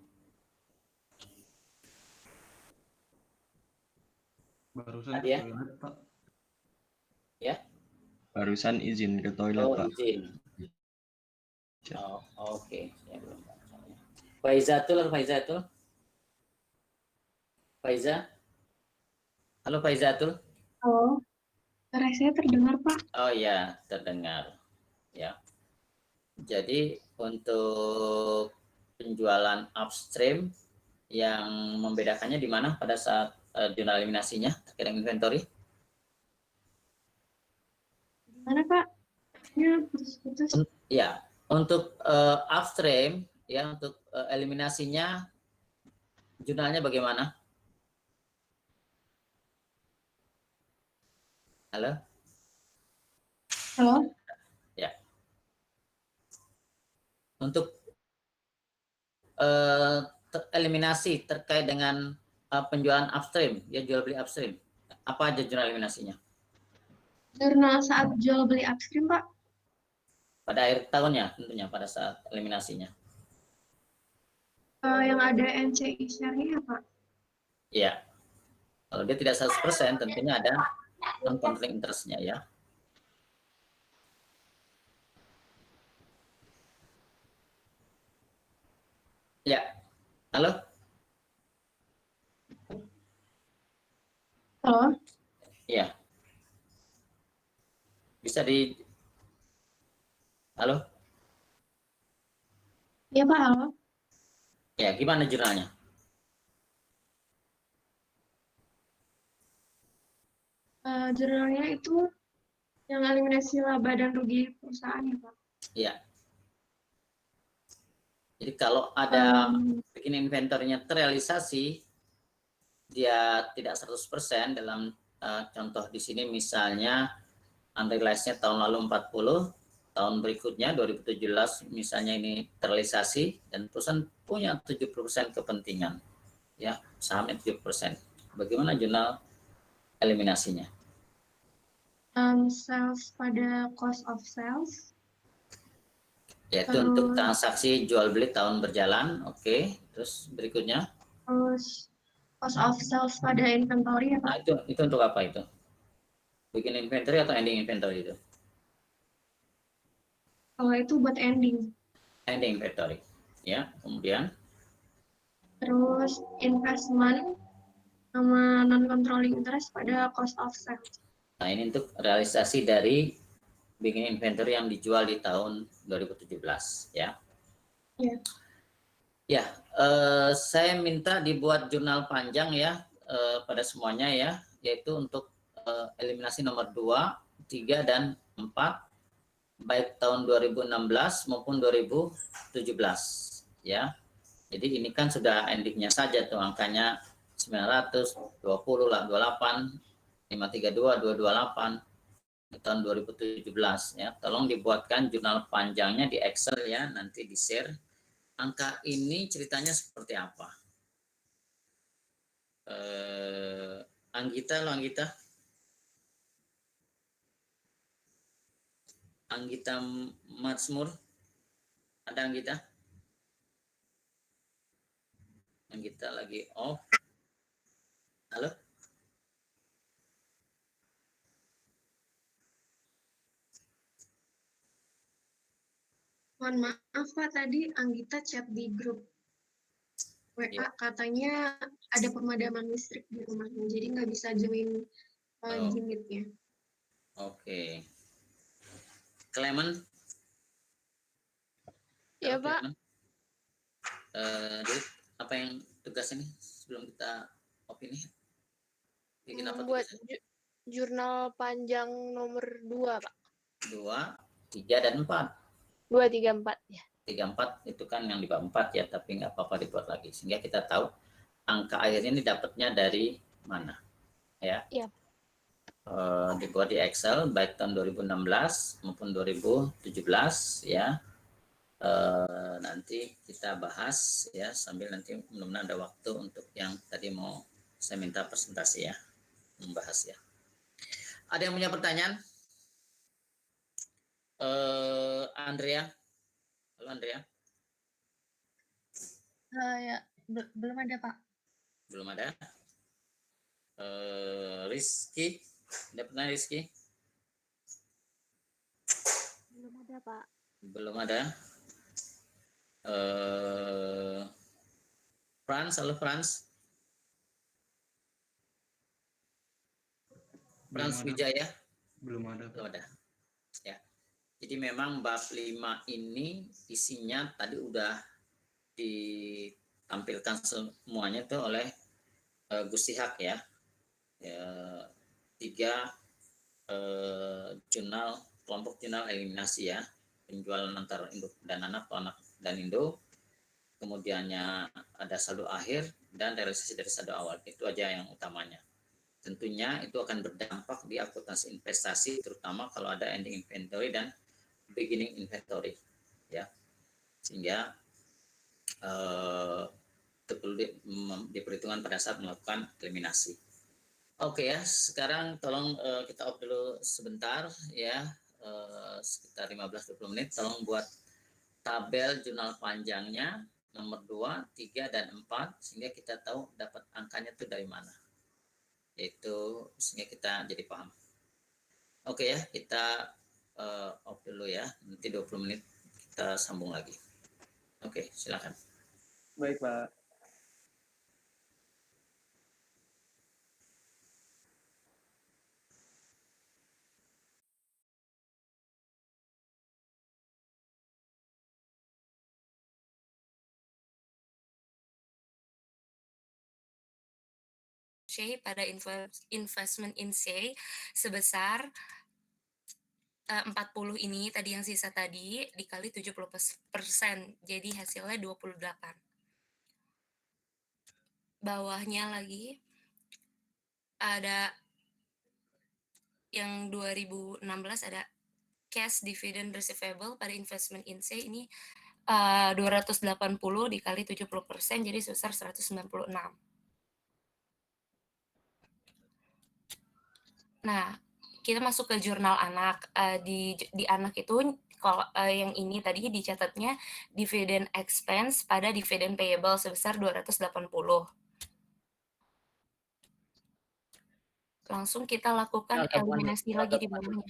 Barusan Nadia? ke toilet, Pak. Ya. Barusan izin ke toilet, Oh, Pak. izin. Oh, oke. Ya, belum. Faizatul. Faiza. Halo Faizatul. Halo, suara saya terdengar, Pak? Oh ya, terdengar. Ya. Jadi untuk penjualan upstream yang membedakannya di mana pada saat jurnal eliminasinya terkait dengan inventory? Gimana, Pak? Ya, putus-putus. Ya, untuk upstream ya, untuk eliminasinya jurnalnya bagaimana? Halo? Halo? Ya. Untuk eliminasi terkait dengan penjualan upstream, ya jual beli upstream, apa aja jurnal eliminasinya? Jurnal saat jual beli upstream, Pak? Pada akhir tahunnya tentunya pada saat eliminasinya. Yang ada NCI share-nya, Pak? Iya. Kalau dia tidak 100%, tentunya ada non-controlling interest-nya, ya. Ya. Halo? Halo? Iya. Bisa di... Halo? Iya, Pak, halo? Ya, gimana jurnalnya? Jurnalnya itu yang eliminasi laba dan rugi perusahaan, ya, Pak? Iya. Jadi kalau ada bikin inventornya terrealisasi, dia tidak 100% dalam contoh di sini misalnya unrealized-nya tahun lalu 40, tahun berikutnya 2017 misalnya ini terrealisasi dan perusahaan punya 70% kepentingan, ya, sahamnya 70%. Bagaimana jurnal eliminasinya? Sales pada cost of sales. Yaitu untuk transaksi jual beli tahun berjalan, oke. Terus berikutnya? Terus cost of sales pada inventory, ya, Pak? Nah, itu untuk apa itu? Bikin inventory atau ending inventory itu? Kalau itu buat ending. Ending inventory, ya. Kemudian? Terus investment sama non-controlling interest pada cost of sales. Nah, ini untuk realisasi dari bikin inventory yang dijual di tahun 2017, ya. Iya. Ya, saya minta dibuat jurnal panjang ya pada semuanya ya, yaitu untuk eliminasi nomor 2, 3, dan 4, baik tahun 2016 maupun 2017, ya. Jadi ini kan sudah endingnya saja tuh angkanya 920 lah, 28, 532, 228 di tahun 2017 ya. Tolong dibuatkan jurnal panjangnya di Excel ya, nanti di-share. Angka ini ceritanya seperti apa? Anggita, lo Anggita? Anggita Matsmur? Ada Anggita? Anggita lagi off. Halo? Mohon maaf, Pak, tadi Anggita chat di grup WA, Ya. katanya ada pemadaman listrik di rumahnya, jadi nggak bisa join Meetnya. Oke. Clement? Ya, Halo, Pak. Clement. Jadi, apa yang tugas ini sebelum kita opini? Bikin apa Membuat tugasnya? jurnal panjang nomor 2, Pak. 2, 3, dan 4. 2, 3, 4 ya. 3, 4 itu kan yang di bab 4 ya, tapi nggak apa-apa dibuat lagi sehingga kita tahu angka akhirnya ini dapatnya dari mana, ya. Iya. dibuat di Excel baik tahun 2016 maupun 2017 ya. Nanti kita bahas ya sambil nanti mudah-mudahan ada waktu untuk yang tadi mau saya minta presentasi ya, membahas ya. Ada yang punya pertanyaan? Andrea, halo Andrea. Ya, belum ada Pak. Belum ada. Rizky, ada pertanyaan Rizky? Belum ada, Pak. Belum ada. Frans, halo Frans. Frans Wijaya. Belum ada. Belum ada. Ya. Jadi memang bab 5 ini isinya tadi udah ditampilkan semuanya tuh oleh Gus Sihak ya. 3 jurnal, kelompok jurnal eliminasi ya. Penjualan antar induk dan anak atau anak dan induk. Kemudiannya ada saldo akhir dan realisasi dari saldo awal. Itu aja yang utamanya. Tentunya itu akan berdampak di akuntansi investasi, terutama kalau ada ending inventory dan beginning inventory, ya, sehingga itu perlu diperhitungkan pada saat melakukan eliminasi. Oke ya, sekarang tolong kita off dulu sebentar ya, sekitar 15-20 menit. Tolong buat tabel jurnal panjangnya nomor 2, 3, dan 4 sehingga kita tahu dapat angkanya itu dari mana. Yaitu sehingga kita jadi paham. Oke ya, kita off dulu ya. Nanti 20 menit kita sambung lagi. Oke, silakan. Baik, Pak. pada investment in say sebesar 40 ini tadi yang sisa tadi dikali 70%, jadi hasilnya 28. Bawahnya lagi ada yang 2016 ada cash dividend receivable pada investment in say ini 280 dikali 70%, jadi sebesar 196. Nah, kita masuk ke jurnal anak. Di anak itu kalau yang ini tadi dicatatnya dividend expense pada dividend payable sebesar 280. Langsung kita lakukan eliminasi lagi di bawahnya.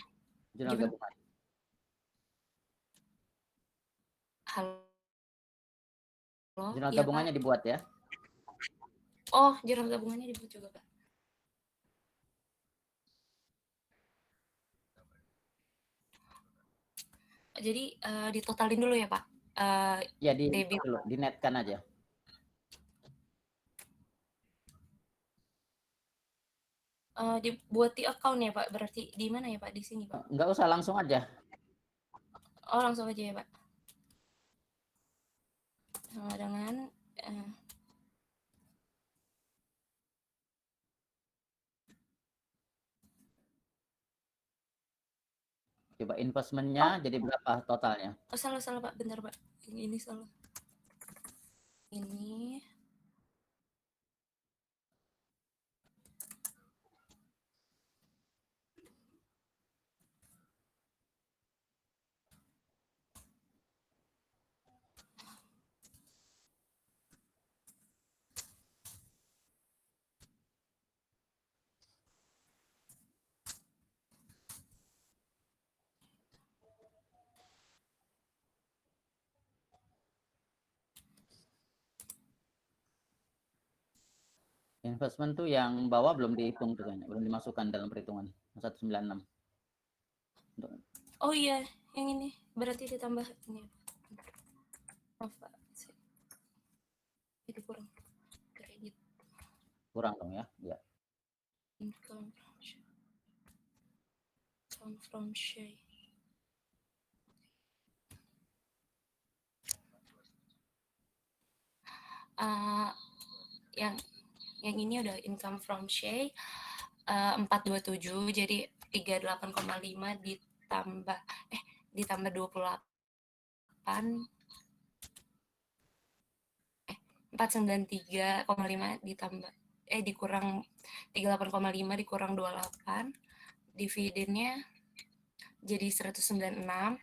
Jurnal gabungan. Halo. Jurnal Ya, gabungannya Pak. dibuat ya. Oh, jurnal gabungannya dibuat juga, Pak. Jadi ditotalin dulu ya Pak. Ya dinetkan aja. Dibuat di account ya Pak. Berarti di mana ya Pak? Di sini Pak? Nggak usah, langsung aja. Oh langsung aja ya Pak. Sama dengan Coba investmentnya jadi berapa totalnya? Oh salah Pak, bentar Pak. Ini salah. Ini Investment tuh yang bawah belum dihitung tuh kayaknya, belum dimasukkan dalam perhitungan 196. oh iya, yang ini berarti ditambah ini. Maaf Pak. Jadi kurang kredit. Kurang dong ya? Ya. Income from share. Yang ini udah income from share. 427, jadi 38,5 ditambah 28, 493,5 dikurang 38,5 dikurang 28, dividennya jadi 196.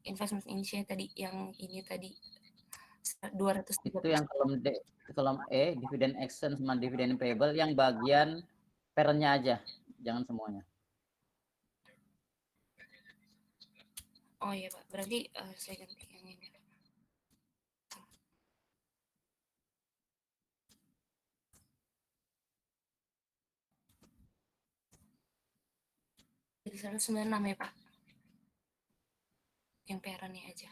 Investment initial tadi yang ini tadi 230. Itu yang kolom E, dividen action sama dividen payable yang bagian parentnya aja, jangan semuanya. Oh iya Pak, berarti saya ganti yang ini. Jadi 196 ya Pak? Yang parentnya aja.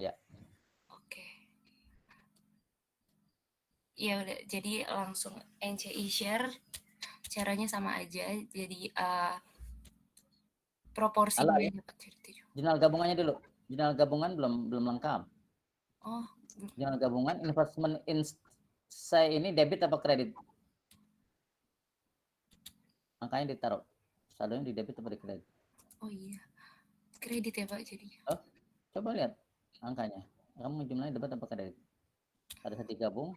Ya. Oke. Ya udah, jadi langsung NCI share caranya sama aja. Jadi proporsinya Alah, ya. dapat jadi 7. Jurnal gabungannya dulu. Jurnal gabungan belum lengkap. Oh. Jurnal gabungan investment saya ini debit apa kredit? Makanya ditaruh. Saldonya di debit apa di kredit? Oh iya. Kredit ya Pak jadinya. Oh, coba lihat angkanya. Kamu jumlahnya debit apa kredit? Pada saat digabung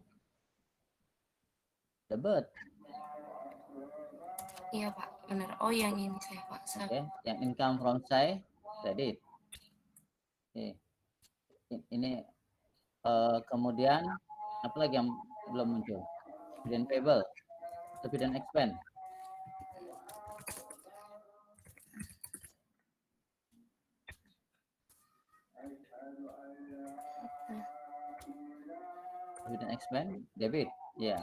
debit. Iya Pak, benar. Oh yang ini saya Pak. Oke, yang income from saya kredit. Oke. Ini kemudian apa lagi yang belum muncul? Dividen payable, dividen expense. Dividen expense debit, ya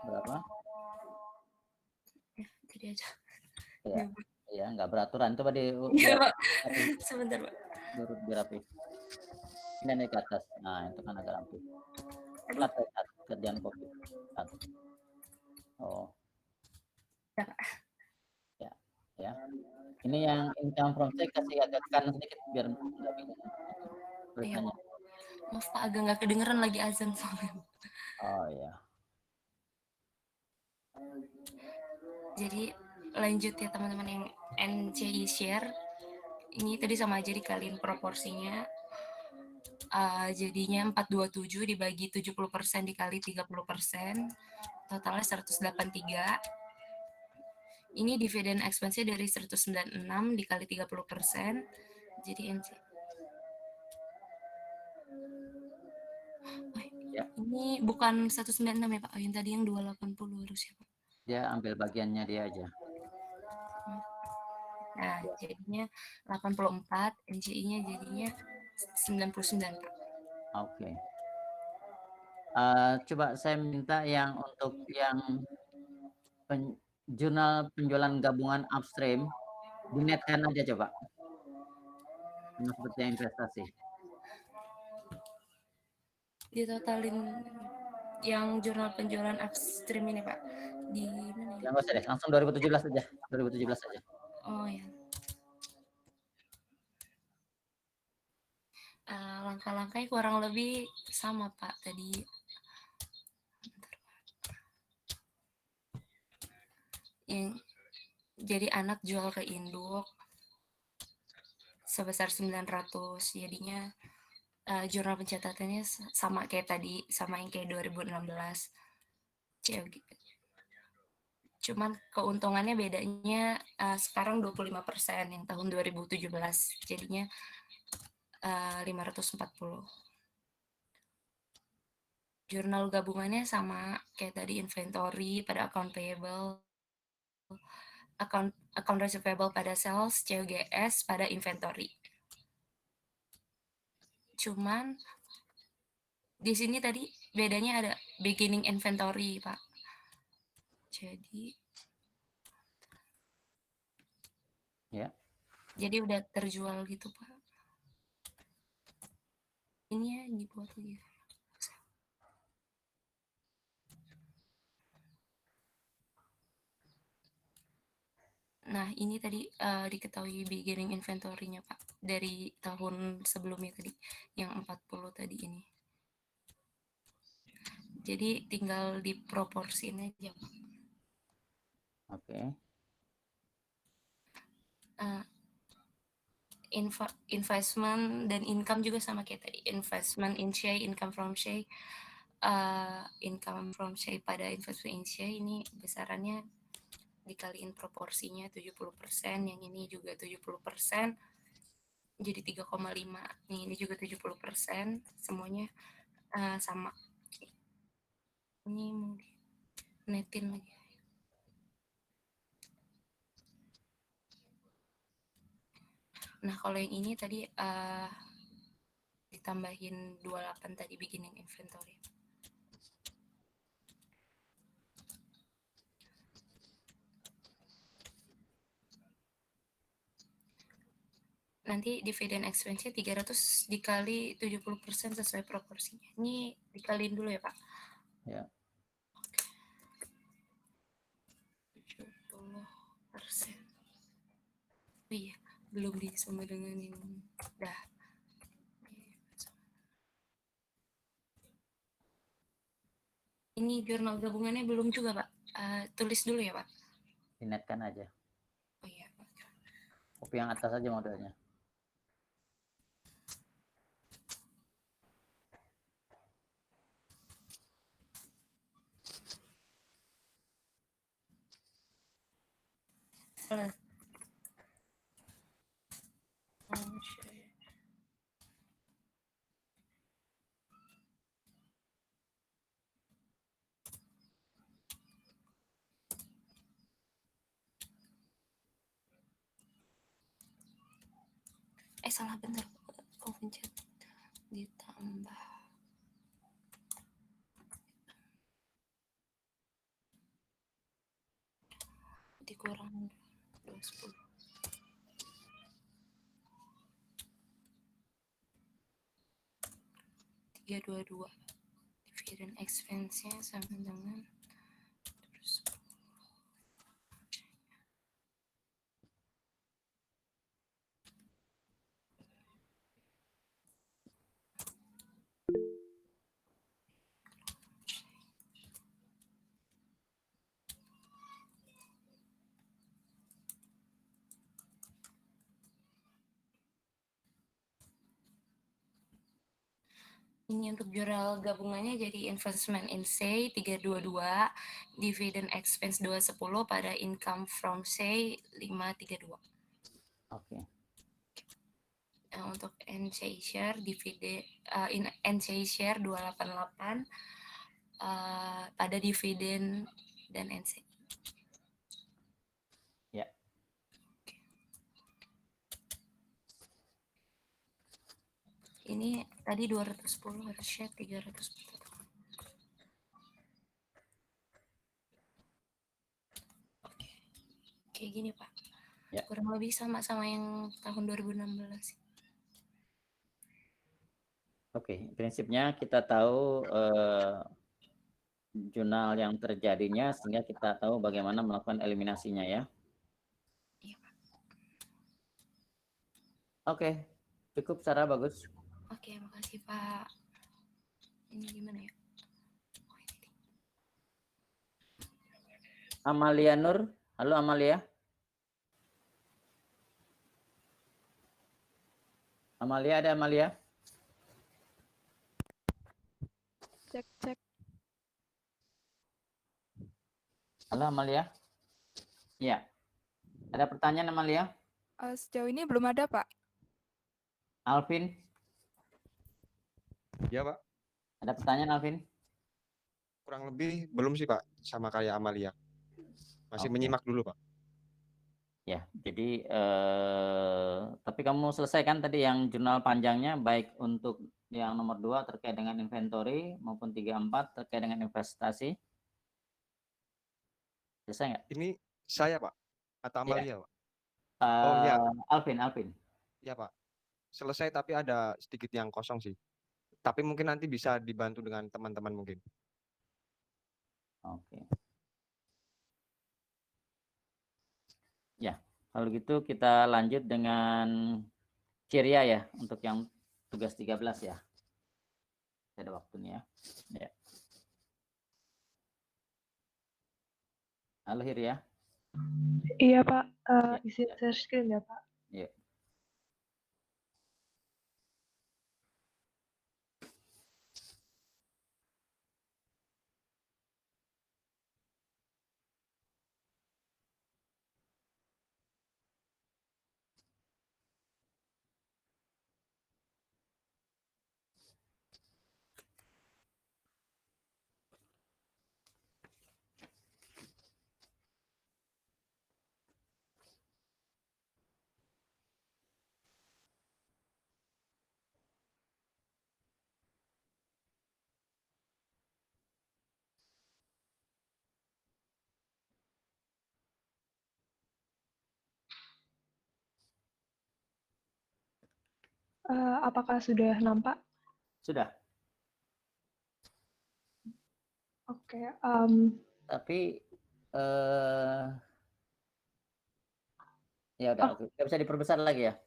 berapa? Jadi aja. Ya, nggak beraturan. Coba di. Iya Pak. Sebentar Pak. Dirapi. Ini naik ke atas. Nah itu kan agak rapi. Cut, kerjaan kopi. Cut. Oh. Ya. Ini yang income from saya kasih agak kanan sedikit biar nggak bingung. Tulisannya. Maaf Pak, agak nggak kedengeran lagi azan soalnya. Oh iya. Jadi lanjut ya teman-teman yang NCI share. Ini tadi sama aja dikaliin proporsinya. Jadinya 427 dibagi 70% dikali 30%. Totalnya 183. Ini dividen expense dari 196 dikali 30%. Jadi NC. Ya. Ini bukan 196 ya Pak, yang tadi yang 280 harusnya Pak. Dia ambil bagiannya dia aja. Nah, jadinya 84, NCI-nya jadinya 99 Pak. Oke. Coba saya minta yang untuk yang jurnal penjualan gabungan upstream dinetkan aja coba. Sama seperti yang investasi. Ditotalin yang jurnal penjualan upstream ini Pak. Di mana ya? Yang usah deh, langsung 2017 aja. 2017 aja. Oh ya. Langkah-langkahnya kurang lebih sama Pak tadi. Jadi anak jual ke induk sebesar 900, jadinya jurnal pencatatannya sama kayak tadi, sama yang kayak 2016. Cuman keuntungannya bedanya sekarang 25%, yang tahun 2017 jadinya 540. Jurnal gabungannya sama kayak tadi, inventory pada account payable, account receivable pada sales, COGS pada inventory. Cuman di sini tadi bedanya ada beginning inventory, Pak. Jadi ya. Jadi udah terjual gitu, Pak. Ini ya dibuat lagi. Nah, ini tadi diketahui beginning inventory-nya, Pak. Dari tahun sebelumnya tadi, yang 40 tadi ini. Jadi tinggal diproporsiin aja, Pak. Oke. Investment dan income juga sama kayak tadi. Investment in share, income from share. Income from share pada investment in share ini besarannya dikaliin proporsinya 70%, yang ini juga 70%, jadi 3,5. Yang ini juga 70%, semuanya sama. Ini mau netin lagi. Nah, kalau yang ini tadi ditambahin 28 tadi beginning inventory. Nanti dividen expense-nya 300 dikali 70% sesuai proporsinya. Ini dikaliin dulu ya, Pak? Ya. 70%. Oh iya, belum disama dengan yang dah. Ini jurnal gabungannya belum juga, Pak. Tulis dulu ya, Pak? Ingatkan aja. Oh iya. Kopi yang atas aja modelnya. Salah bener. Kok pencet ditambah. Dikurang 20. 322. Dividen expense-nya sama dengan terus ini untuk jurnal gabungannya jadi investment in say 322, dividend expense 210 pada income from say 532. Oke. Nah, untuk NC share dividen NC share 288 pada dividen dan NC. Ya. Ini tadi 210 harus share 300. Oke. Kayak gini, Pak. Ya. Kurang lebih sama yang tahun 2016. Oke, prinsipnya kita tahu jurnal yang terjadinya sehingga kita tahu bagaimana melakukan eliminasinya ya. Iya, Pak. Oke, cukup Sarah, bagus. Oke, makasih Pak. Ini gimana ya? Oh, ini. Amalia Nur, halo Amalia. Amalia, ada Amalia? Cek. Halo Amalia. Ya. Ada pertanyaan Amalia? Sejauh ini belum ada, Pak. Alvin? Ya, Pak. Ada pertanyaan Alvin? Kurang lebih belum sih, Pak. Sama kayak Amalia. Masih menyimak dulu, Pak. Ya, jadi tapi kamu selesaikan tadi yang jurnal panjangnya, baik untuk yang nomor 2 terkait dengan inventory maupun 3-4 terkait dengan investasi. Selesai nggak? Ini saya, Pak. Atau Amalia, Pak? Ya. ya. Alvin. Ya, Pak. Selesai, tapi ada sedikit yang kosong sih. Tapi mungkin nanti bisa dibantu dengan teman-teman mungkin. Oke. Ya, kalau gitu kita lanjut dengan Ciria ya, untuk yang tugas 13 ya. Ada waktunya ya. Halo Hir ya. Iya Pak, Ya, izin ya. share screen ya Pak. Ya. Apakah sudah nampak? Sudah. Oke, Tapi ya udah, Oh. oke. Nggak bisa diperbesar lagi ya.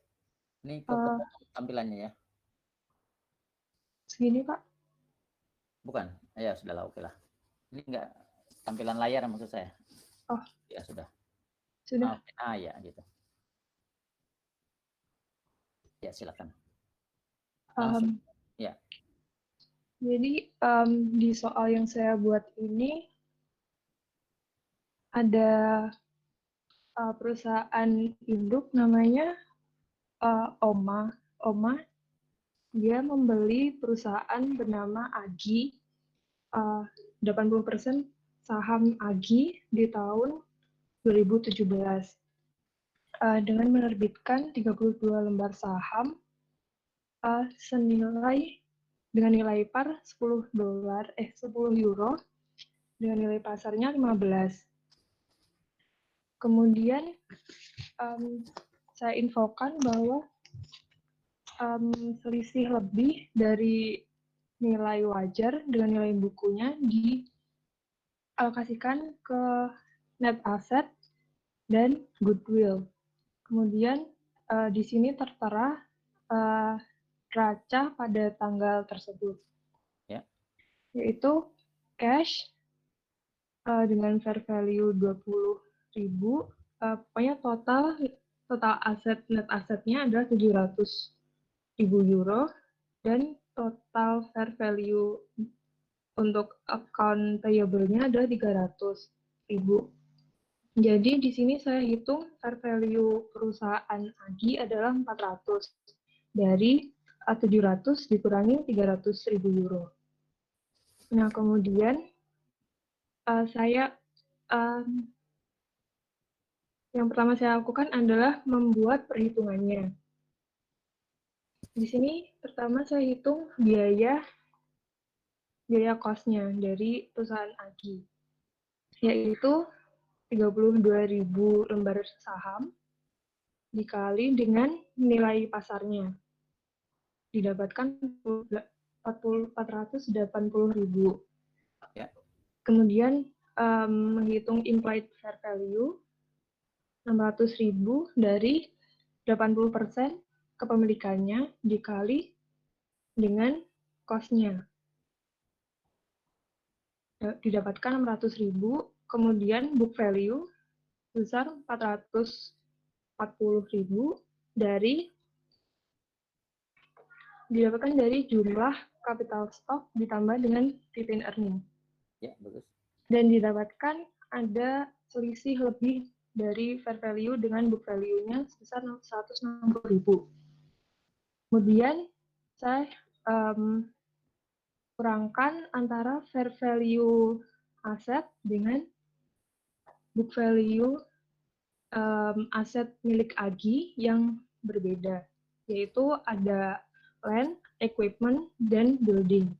Ini kepotong tampilannya ya. segini Pak. Bukan. Ya sudahlah, oke lah. Ini enggak tampilan layar maksud saya. Oh. Ya sudah. Sudah. Ya gitu. Ya silakan. Langsung. Ya. Jadi di soal yang saya buat ini ada perusahaan induk namanya Oma. Oma dia membeli perusahaan bernama Agi, 80% saham Agi di tahun 2017 dengan menerbitkan 32 lembar saham senilai dengan nilai par 10 euro dengan nilai pasarnya 15. Kemudian saya infokan bahwa selisih lebih dari nilai wajar dengan nilai bukunya dialokasikan ke net asset dan goodwill. Kemudian di sini tertera raca pada tanggal tersebut, yaitu cash dengan fair value 20.000, pokoknya total aset net asetnya adalah 700.000 euro dan total fair value untuk account payable-nya adalah 300.000. Jadi di sini saya hitung fair value perusahaan Agi adalah 400 dari 700 dikurangi 300.000 euro. Nah kemudian yang pertama saya lakukan adalah membuat perhitungannya. Di sini pertama saya hitung biaya cost-nya dari perusahaan Agi, yaitu 32.000 lembar saham dikali dengan nilai pasarnya. Didapatkan 480.000. Ya. Kemudian menghitung implied fair value 600.000 dari 80% kepemilikannya dikali dengan cost-nya. Didapatkan 600.000, kemudian book value besar 440.000 didapatkan dari jumlah capital stock ditambah dengan retained earning. Ya, bagus. Dan didapatkan ada selisih lebih dari fair value dengan book value-nya sebesar 160.000. Kemudian saya kurangkan antara fair value aset dengan book value aset milik Agi yang berbeda, yaitu ada land, equipment, dan building.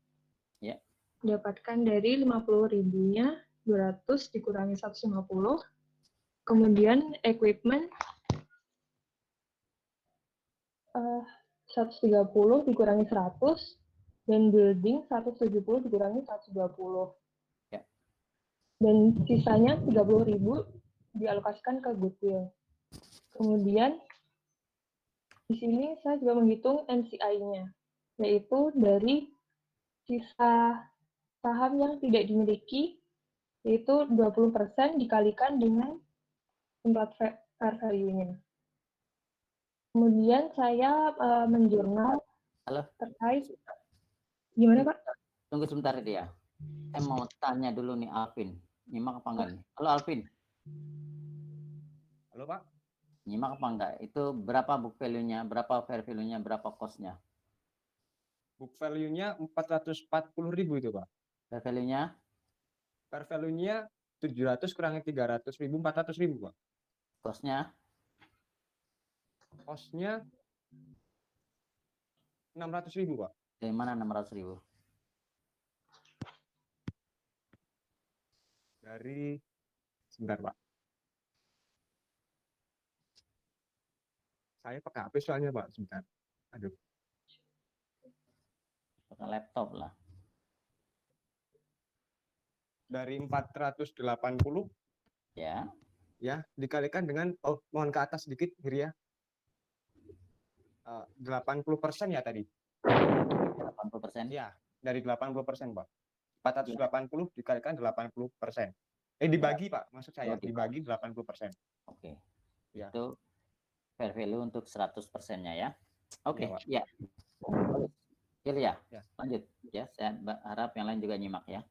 Ya. Dapatkan dari 50.000-nya 200 dikurangi 150, kemudian equipment 130 dikurangi 100, dan building 170 dikurangi 120. Ya. Dan sisanya 30.000 dialokasikan ke goodwill. Kemudian di sini saya juga menghitung NCI-nya, yaitu dari sisa saham yang tidak dimiliki yaitu 20% dikalikan dengan implied fair value-nya. Kemudian saya menjurnal Halo, terkait gimana Pak? tunggu sebentar itu ya. Saya mau tanya dulu nih Alvin. Nyimak apa enggak nih? Halo Alvin. Halo Pak. Nyimak apa enggak? Itu berapa book value-nya, berapa fair value-nya, berapa cost-nya? Book value-nya 440.000 itu Pak. Fair value-nya? Fair value-nya 700 kurangi 300.000, 400.000 Pak. Cost-nya? Cost-nya 600.000 Pak. Dari mana 600.000? Dari, sebentar Pak. Saya pakai HP soalnya Pak, sebentar. Aduh. Pakai laptop lah. Dari 480 Ya. ya dikalikan dengan, oh mohon ke atas sedikit Hiri ya. 80% ya tadi. 80%? Ya, dari 80% Pak. 480 dikalikan 80%. Dibagi Pak, maksud saya dibagi 80%. Oke. Ya. Itu fair value untuk 100%-nya ya. Oke, Ya, ya. Ya. Ya. Lanjut ya. Saya harap yang lain juga nyimak ya.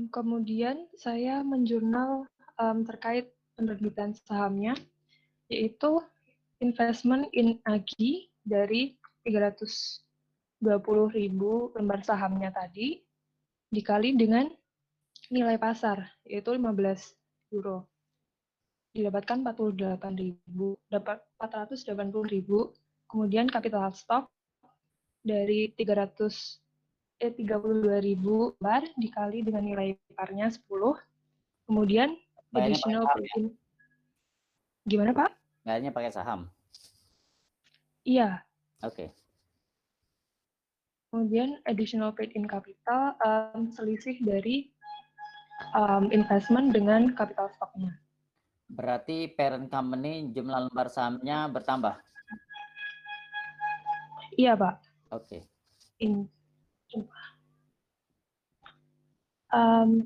Kemudian saya menjurnal terkait penerbitan sahamnya, yaitu investment in AGI dari 320.000 lembar sahamnya tadi dikali dengan nilai pasar, yaitu 15 euro. Didapatkan 480.000. Kemudian capital stock dari 32.000 lembar dikali dengan nilai parnya 10. Kemudian additional paid-in. Gimana Pak? Bayarnya pakai saham. Iya. Oke. Kemudian additional paid-in capital selisih dari investment dengan capital stock-nya. Berarti parent company jumlah lembar sahamnya bertambah? Iya Pak. Oke.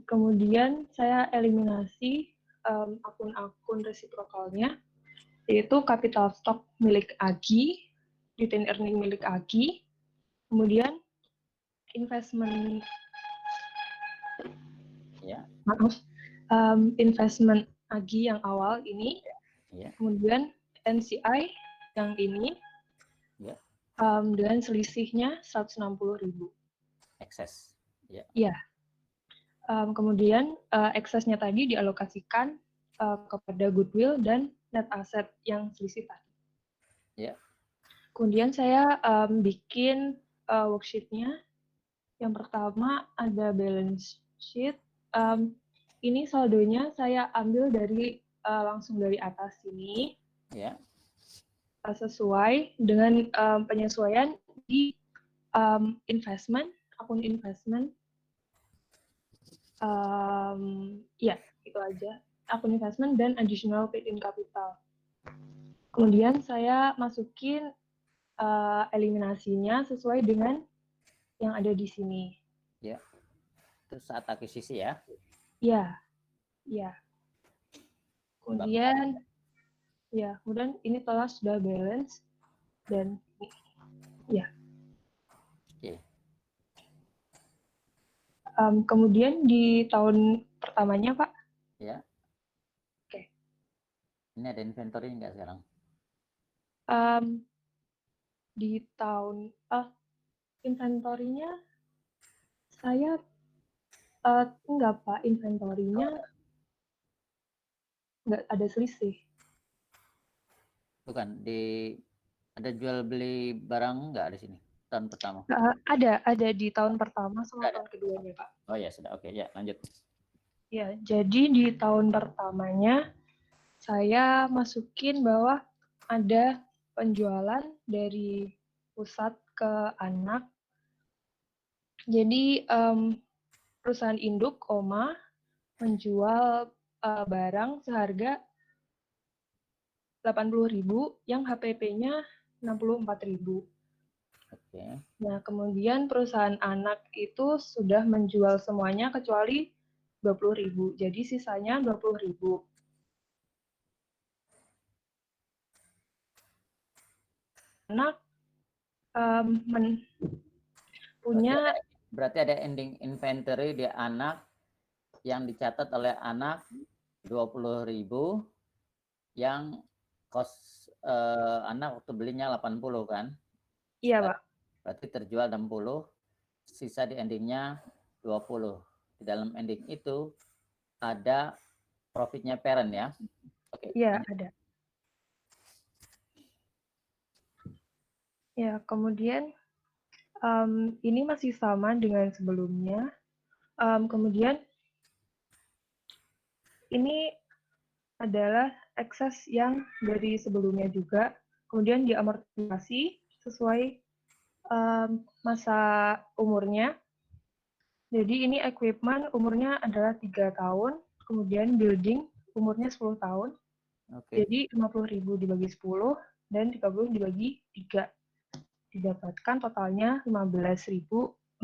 Kemudian saya eliminasi akun-akun resiprokalnya, yaitu capital stock milik AGI, retained earning milik AGI, kemudian investment investment AGI yang awal ini, kemudian NCI yang ini, dengan selisihnya 160.000. Excess. Ya. Iya. Kemudian eksesnya tadi dialokasikan kepada goodwill dan net asset yang selisih tadi. Ya. Kemudian saya bikin worksheet-nya. Yang pertama ada balance sheet. Ini saldonya saya ambil dari langsung dari atas sini. Ya. Sesuai dengan penyesuaian di investment, akun investment. Ya, itu aja. Akun investment dan additional paid-in capital. Kemudian saya masukin eliminasinya sesuai dengan yang ada di sini. Ya. Itu saat akuisisi ya? Ya. Ya. Kemudian ini telah sudah balance dan ya. Oke. Kemudian di tahun pertamanya, Pak. Ya. Oke. Ini ada inventory nggak sekarang? Di tahun inventory-nya saya enggak Pak, inventory-nya nggak ada selisih. Bukan, ada jual beli barang nggak di sini tahun pertama? Ada di tahun pertama sama tahun keduanya, Pak. Oh ya sudah, oke ya lanjut. Ya, jadi di tahun pertamanya saya masukin bahwa ada penjualan dari pusat ke anak. Jadi perusahaan induk, menjual barang seharga 80.000 yang HPP-nya 64.000. Oke. Nah, kemudian perusahaan anak itu sudah menjual semuanya kecuali 20.000. Jadi sisanya 20.000. Anak punya berarti ada ending inventory di anak yang dicatat oleh anak 20.000 yang cost anak waktu belinya 80 kan? Iya, Pak. Berarti terjual 60, sisa di endingnya 20. Di dalam ending itu ada profitnya parent ya? Oke. Iya, ada. Ya, kemudian ini masih sama dengan sebelumnya. Kemudian ini adalah ekses yang dari sebelumnya juga, kemudian diamortisasi sesuai masa umurnya. Jadi ini equipment umurnya adalah 3 tahun, kemudian building umurnya 10 tahun. Jadi 50.000 dibagi 10 dan 30 dibagi 3. Didapatkan totalnya 15.000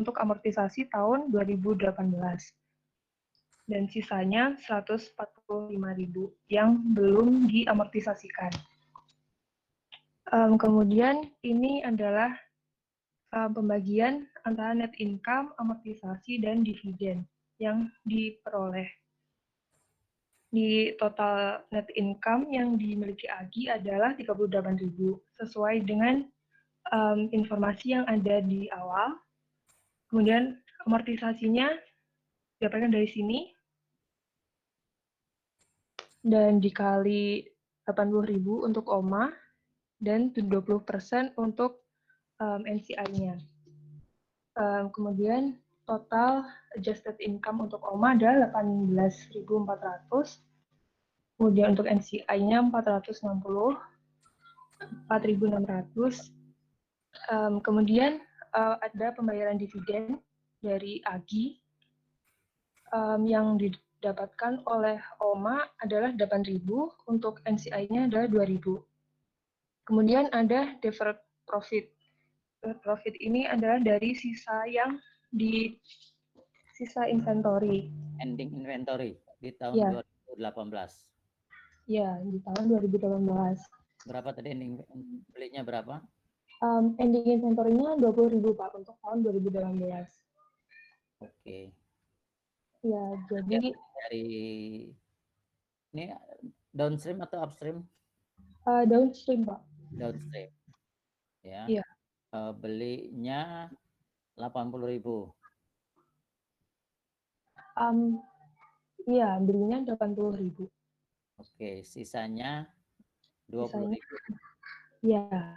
untuk amortisasi tahun 2018. Dan sisanya 145.000 yang belum diamortisasikan. Kemudian ini adalah pembagian antara net income, amortisasi, dan dividen yang diperoleh. Di total net income yang dimiliki Agi adalah 38.000 sesuai dengan informasi yang ada di awal. Kemudian amortisasinya didapatkan dari sini dan dikali 80.000 untuk OMA dan 20% untuk NCI-nya. Kemudian total adjusted income untuk OMA adalah 18.400. Kemudian untuk NCI-nya 460, 4.600. Kemudian ada pembayaran dividen dari Agi yang didapatkan oleh OMA adalah 8.000, untuk NCI-nya adalah 2.000. Kemudian ada deferred profit. Deferred profit ini adalah dari sisa yang di sisa inventory. Ending inventory di tahun Ya. 2018. Ya, di tahun 2018. Berapa tadi ending belinya berapa? Ending inventory-nya 20.000 Pak untuk tahun 2018. Oke. Ya, jadi dari ini downstream atau upstream? Downstream Pak. Downstream. Ya. Iya. Belinya 80.000. Iya, belinya 80.000. Oke, sisanya 20.000. Iya.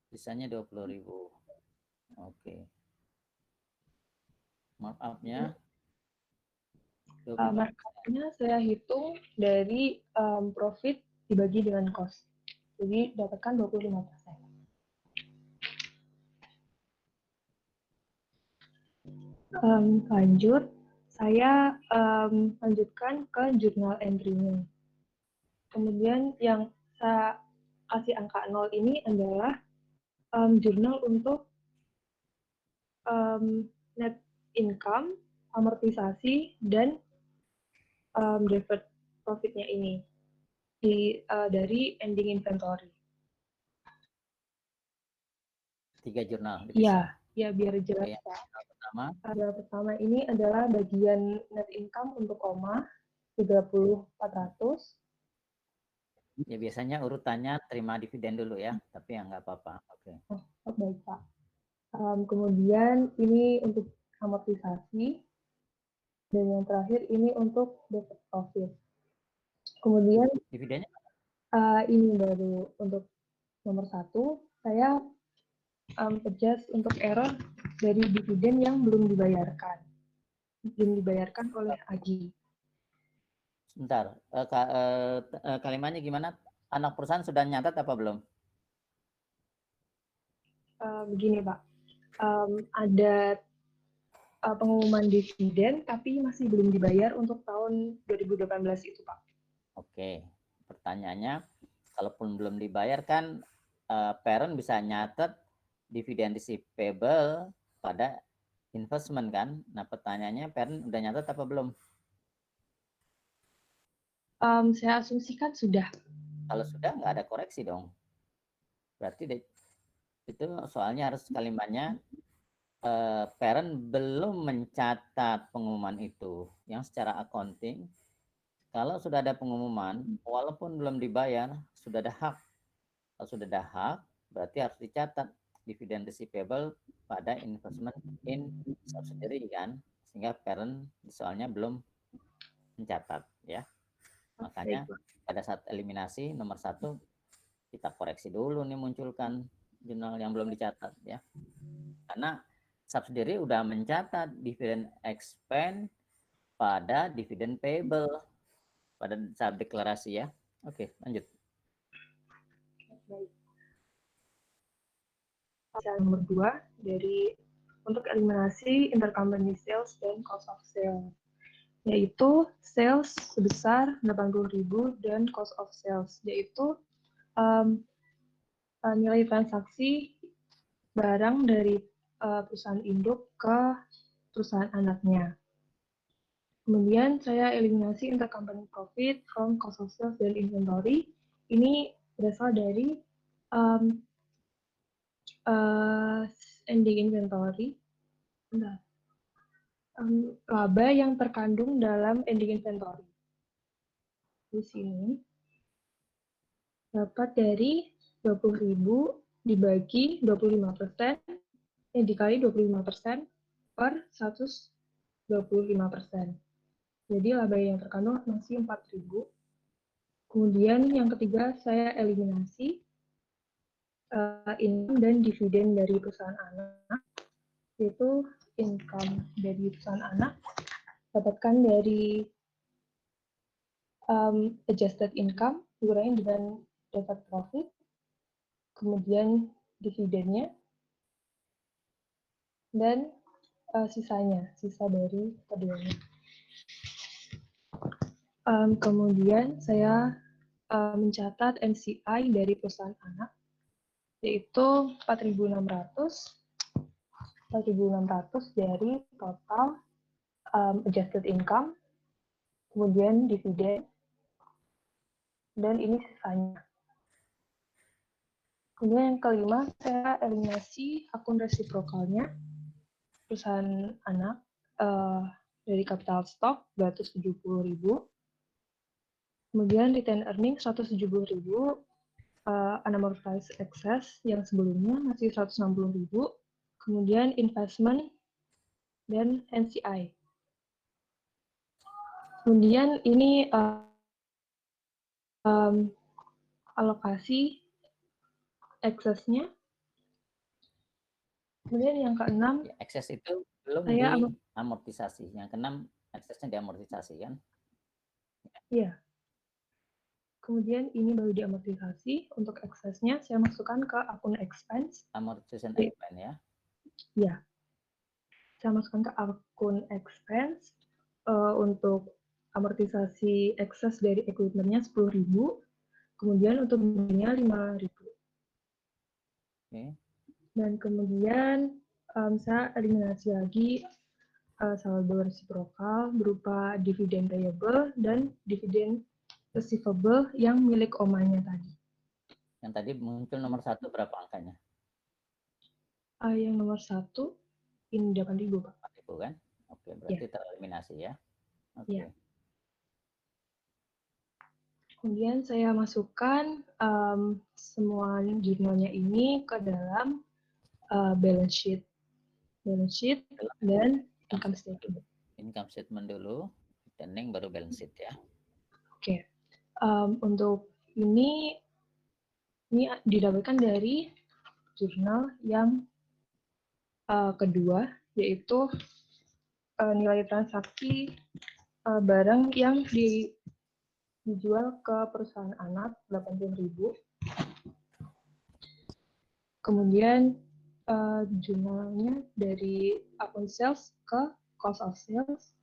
Sisanya 20.000. Oke. Markup-nya? Markup-nya saya hitung dari profit dibagi dengan cost. Jadi dapatkan 25%. Lanjut, saya lanjutkan ke jurnal entry-nya. Kemudian yang saya kasih angka 0 ini adalah jurnal untuk net income, amortisasi, dan deferred profit-nya ini dari ending inventory. 3 jurnal. Ya, biar jelas Oke, Pak. Pertama. Pertama ini adalah bagian net income untuk OMA 30.400. Ya biasanya urutannya terima dividen dulu ya, tapi ya nggak apa-apa. Oke. Oh, baik Pak. Kemudian ini untuk amortisasi, dan yang terakhir ini untuk deferred profit. Kemudian dividennya ini baru untuk nomor 1, saya adjust untuk error dari dividen yang belum dibayarkan oleh Agi. Sebentar, kalimatnya gimana? Anak perusahaan sudah nyatat apa belum? Begini Pak, ada pengumuman dividen tapi masih belum dibayar untuk tahun 2018 itu Pak. Oke, pertanyaannya, kalaupun belum dibayar kan parent bisa nyatet dividen receivable pada investment kan? Nah pertanyaannya parent udah nyatet apa belum? Saya asumsikan sudah. Kalau sudah nggak ada koreksi dong. Berarti itu soalnya harus kalimatnya parent belum mencatat pengumuman itu. Yang secara accounting, kalau sudah ada pengumuman, walaupun belum dibayar, sudah ada hak. Kalau sudah ada hak, berarti harus dicatat dividen receivable pada investment in subsidiary kan, sehingga parent soalnya belum mencatat ya. Makanya pada saat eliminasi nomor 1 kita koreksi dulu nih, munculkan jurnal yang belum dicatat ya. Karena subsidiary udah mencatat dividen expense pada dividen payable pada saat deklarasi ya. Oke, lanjut. Baik. Nomor 2 dari untuk eliminasi intercompany sales dan cost of sales, yaitu sales sebesar 80.000 dan cost of sales, yaitu nilai transaksi barang dari perusahaan induk ke perusahaan anaknya. Kemudian saya eliminasi intercompany profit from cost of sales dan inventory. Ini berasal dari ending inventory. Laba yang terkandung dalam ending inventory. Di sini dapat dari 20.000 dibagi 25%, dikali 25% per 125%. Jadi laba yang terkandung masih 4.000. Kemudian yang ketiga saya eliminasi income dan dividen dari perusahaan anak, yaitu income dari perusahaan anak dapatkan dari adjusted income dikurangi dengan deferred profit, kemudian dividennya, dan sisa dari keduanya. Kemudian saya mencatat NCI dari perusahaan anak, yaitu 4.600 dari total adjusted income, kemudian dividen, dan ini sisanya. Kemudian yang kelima, saya eliminasi akun resiprokalnya perusahaan anak dari capital stock 270.000, kemudian retain earning 170.000, unamortized excess yang sebelumnya masih 160.000, kemudian investment dan NCI. Kemudian ini alokasi eksesnya. Kemudian yang keenam, Ekses itu belum diamortisasi. Yang keenam eksesnya diamortisasi kan? Iya. Kemudian ini baru diamortisasi. Untuk eksesnya saya masukkan ke akun expense. Amortization expense ya? Iya. Saya masukkan ke akun expense untuk amortisasi ekses dari equipment-nya 10.000. Kemudian untuk belinya 5.000. Okay. Dan kemudian saya eliminasi lagi saldo resiprokal berupa dividen payable dan dividen receivable yang milik omanya tadi. Yang tadi muncul nomor 1 berapa angkanya? Yang nomor 1 ini 8.000 Pak. 8.000 kan? Oke, berarti tereliminasi ya. Oke. Ya. Kemudian saya masukkan semua jurnalnya ini ke dalam balance sheet dan income statement. Income statement dulu, rekening baru balance sheet ya. Oke. Untuk ini didapatkan dari jurnal yang kedua, yaitu nilai transaksi barang yang dijual ke perusahaan anak 80.000. Kemudian jurnalnya dari akun sales ke cost of sales.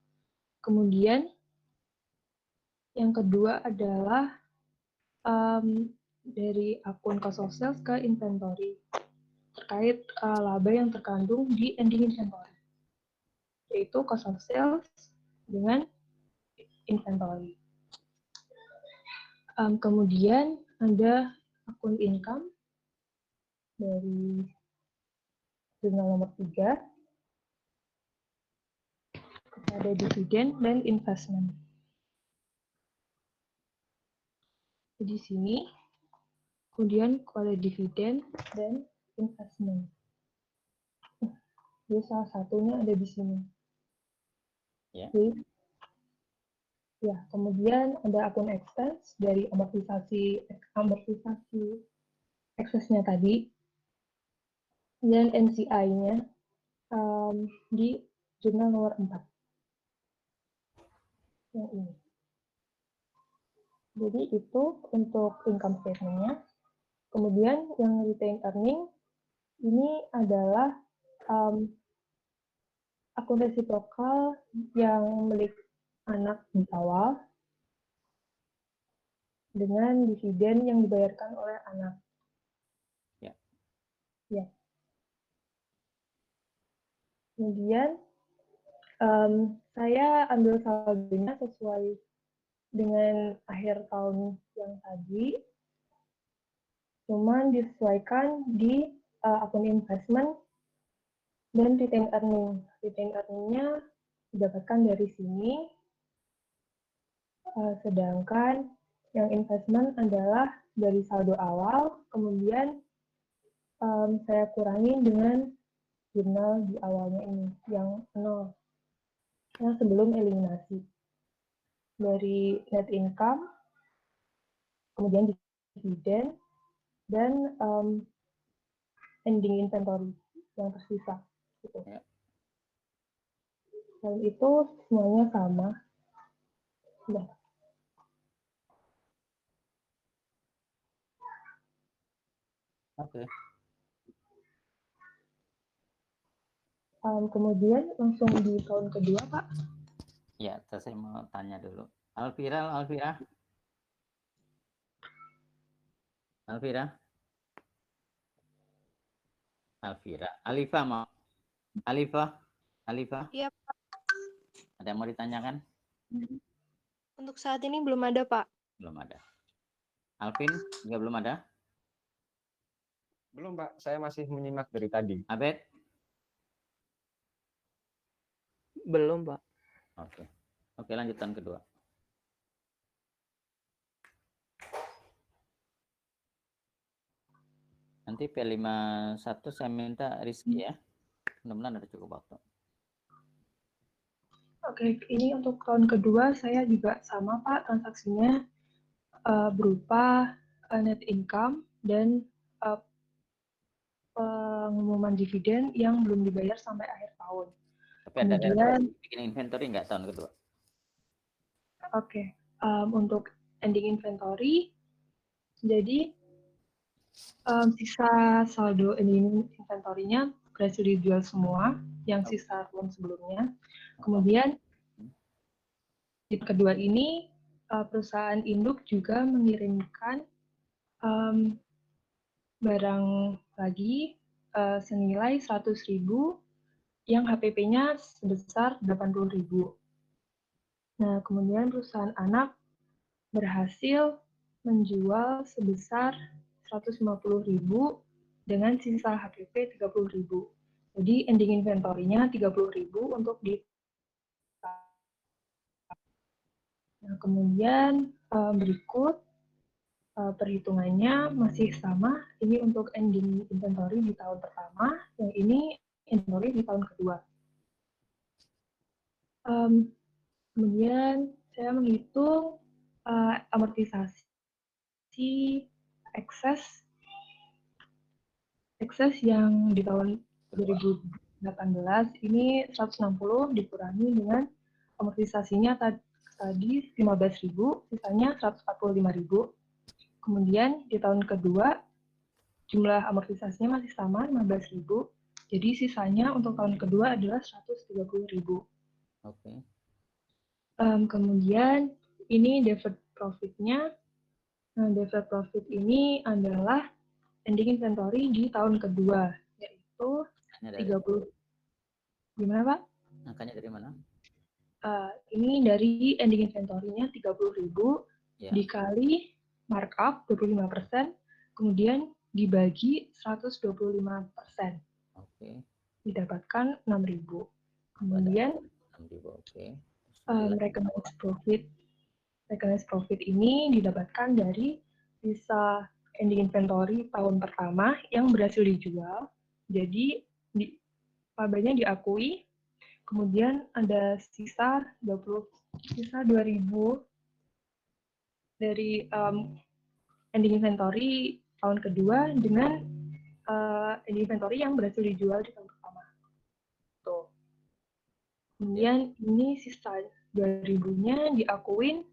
Kemudian yang kedua adalah dari akun cost of sales ke inventory terkait laba yang terkandung di ending inventory, yaitu cost of sales dengan inventory. Kemudian ada akun income dari jurnal nomor 3. Ada dividen dan investment. Di sini, kemudian ada dividen dan investment. Jadi salah satunya ada di sini. Ya. Jadi, ya, kemudian ada akun expense dari amortisasi eksesnya tadi, dan NCI-nya di jurnal nomor 4. Yang ini. Jadi itu untuk income statement-nya. Kemudian yang retained earning ini adalah akun resiprokal yang milik anak di awal dengan dividen yang dibayarkan oleh anak. Ya. Ya. Kemudian saya ambil saldonya sesuai dengan akhir tahun yang tadi, cuman disesuaikan di akun investment dan retained earning. Retained earning-nya didapatkan dari sini, sedangkan yang investment adalah dari saldo awal, kemudian saya kurangi dengan jurnal di awalnya ini, yang 0, yang sebelum eliminasi. Dari net income, kemudian dividen, dan ending inventory yang tersisa. Gitu. Ya. Dan itu semuanya sama. Sudah. Oke. Kemudian langsung di tahun kedua, Pak. Ya, saya mau tanya dulu. Alvira. Alvira. Alifah mau. Alifah. Iya, Pak. Ada yang mau ditanyakan? Untuk saat ini belum ada, Pak. Belum ada. Alvin juga belum ada? Belum, Pak. Saya masih menyimak dari tadi. Abed? Belum, Pak. Oke. Oke, lanjutan kedua. Nanti P51 saya minta Rizky ya. Mudah-mudahan ada cukup waktu. Oke, ini untuk tahun kedua saya juga sama, Pak. Transaksinya berupa net income dan pengumuman dividen yang belum dibayar sampai akhir tahun. Tapi ada Kemudian, bikin inventory nggak tahun kedua? Oke, untuk ending inventory, jadi sisa saldo ending inventory-nya berhasil dijual semua, yang sisa tahun sebelumnya. Kemudian, di kedua ini, perusahaan induk juga mengirimkan barang lagi senilai 100.000 yang HPP-nya sebesar 80.000. Nah, kemudian perusahaan anak berhasil menjual sebesar 150.000 dengan sisa HPP 30.000. Jadi ending inventory-nya 30.000 untuk di. Nah, kemudian berikut perhitungannya masih sama. Ini untuk ending inventory di tahun pertama, yang ini inventory di tahun kedua. Kemudian saya menghitung amortisasi ekses yang di tahun 2018 ini 160 dikurangi dengan amortisasinya tadi 15.000, sisanya 145.000. Kemudian di tahun kedua jumlah amortisasinya masih sama 15.000. Jadi sisanya untuk tahun kedua adalah 130.000. Oke. Kemudian ini deferred profit-nya. Nah, deferred profit ini adalah ending inventory di tahun kedua, yaitu 30. Gimana, Pak? Angkanya dari mana? Ini dari ending inventory-nya 30.000 Ya. dikali markup 25%, kemudian dibagi 125%. Oke. Didapatkan 6.000. Kemudian 6.000. Oke. Recognized profit ini didapatkan dari sisa ending inventory tahun pertama yang berhasil dijual. Jadi labanya diakui. Kemudian ada sisa 2.000 dari ending inventory tahun kedua dengan ending inventory yang berhasil dijual di tahun pertama. Tuh. Kemudian ini sisa 2.000-nya diakuin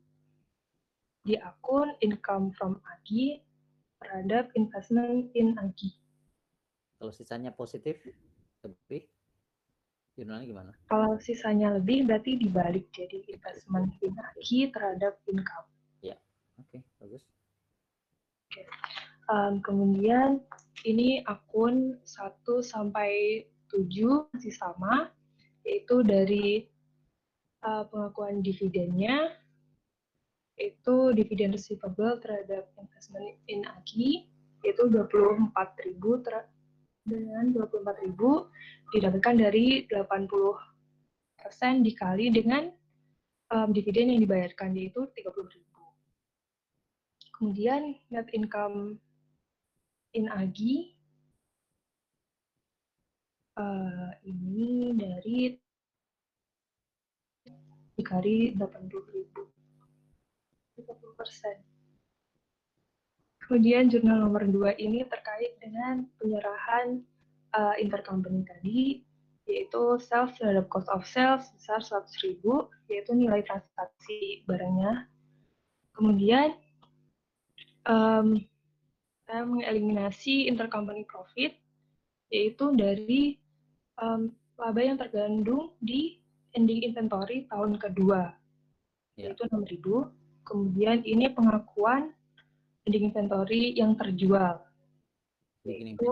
di akun income from AGI terhadap investment in AGI. Kalau sisanya positif, lebih, jurnalnya gimana? Kalau sisanya lebih berarti dibalik jadi investment in AGI terhadap income. Ya, oke, bagus. Kemudian ini akun 1 sampai 7 masih sama, yaitu dari pengakuan dividennya, itu dividen receivable terhadap investment in AGI, yaitu 24.000 dengan 24.000 didapatkan dari 80% dikali dengan dividen yang dibayarkan, yaitu 30.000. Kemudian net income in AGI ini dari dikali 80.000, 30%. Kemudian jurnal nomor 2 ini terkait dengan penyerahan intercompany tadi, yaitu sales terhadap cost of sales sebesar 100.000, yaitu nilai transaksi barangnya. Kemudian saya mengeliminasi intercompany profit, yaitu dari laba yang tergandung di ending inventory tahun kedua, yaitu 6.000. Kemudian ini pengakuan ending inventory yang terjual, yaitu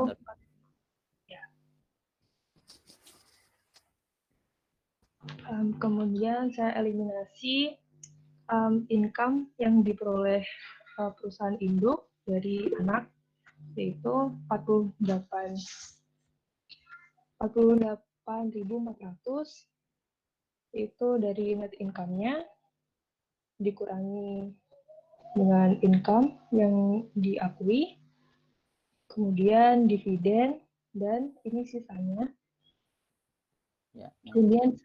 kemudian saya eliminasi income yang diperoleh perusahaan induk dari anak, yaitu 48.400, itu dari net income-nya dikurangi dengan income yang diakui, kemudian dividen, dan ini sisanya. Kemudian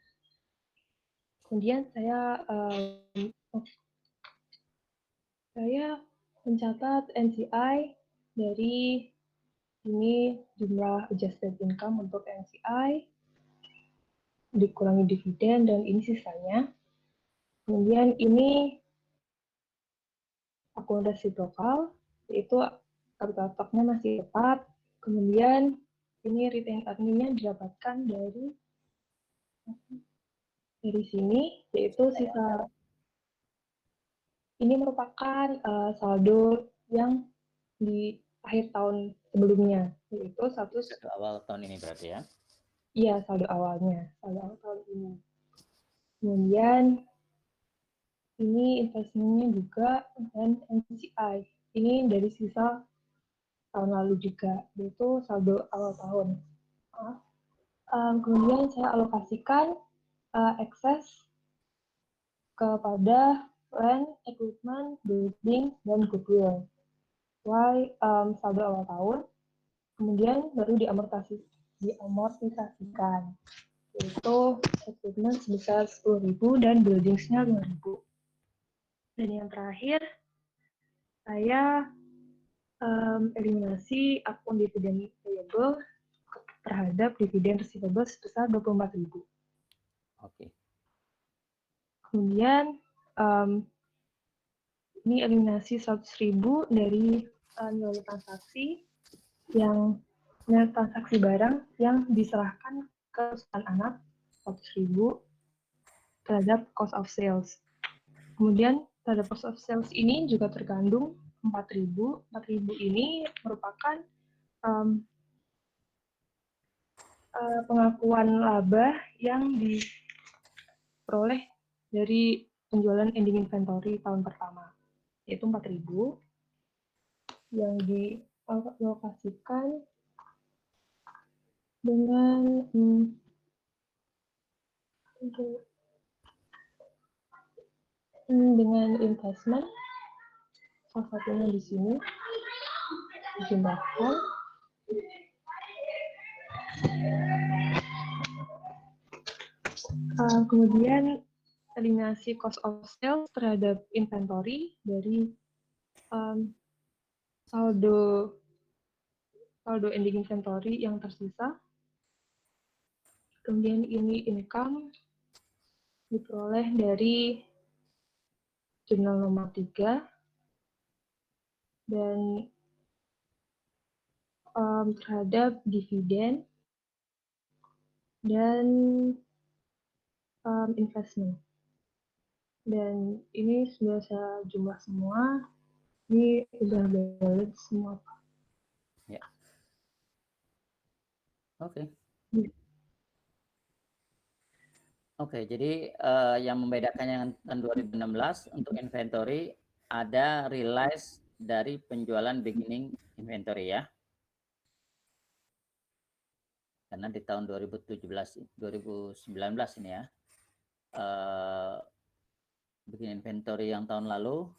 saya mencatat NCI dari ini jumlah adjusted income untuk NCI, dikurangi dividen, dan ini sisanya. Kemudian ini akun resiprokal, yaitu capital stock-nya masih tetap. Kemudian ini retained earning-nya didapatkan dari sini, yaitu sisa. Ini merupakan saldo yang di akhir tahun sebelumnya, yaitu saldo awal tahun ini berarti ya? Iya, saldo awalnya, saldo awal tahun ini. Kemudian ini investmentnya juga dan NCI. Ini dari sisa tahun lalu juga, yaitu saldo awal tahun. Kemudian saya alokasikan excess kepada land, equipment, building, dan goodwill. Saldo awal tahun, kemudian baru diamortisasikan, yaitu equipment sebesar 10.000 dan buildings-nya 5.000. Dan yang terakhir, saya eliminasi akun dividen payable terhadap dividen receivable sebesar 24.000. Oke. Kemudian ini eliminasi 100.000 dari nilai transaksi barang yang diserahkan ke perusahaan anak, 100.000 terhadap cost of sales. Kemudian terhadap cost of sales ini juga terkandung 4.000. 4.000 ini merupakan pengakuan laba yang diperoleh dari penjualan ending inventory tahun pertama, yaitu 4.000. yang dialokasikan dengan dengan investment, salah satunya di sini dijumlahkan. Kemudian eliminasi cost of sales terhadap inventory dari saldo ending inventory yang tersisa. Kemudian ini income diperoleh dari jurnal nomor 3 dan terhadap dividen dan investment. Dan ini sudah saya jumlah semua. Ini sudah valid semua, Pak. Ya. Oke. Oke, jadi yang membedakannya dengan tahun 2016 untuk inventory ada realize dari penjualan beginning inventory ya. Karena di tahun 2019 ini ya, beginning inventory yang tahun lalu,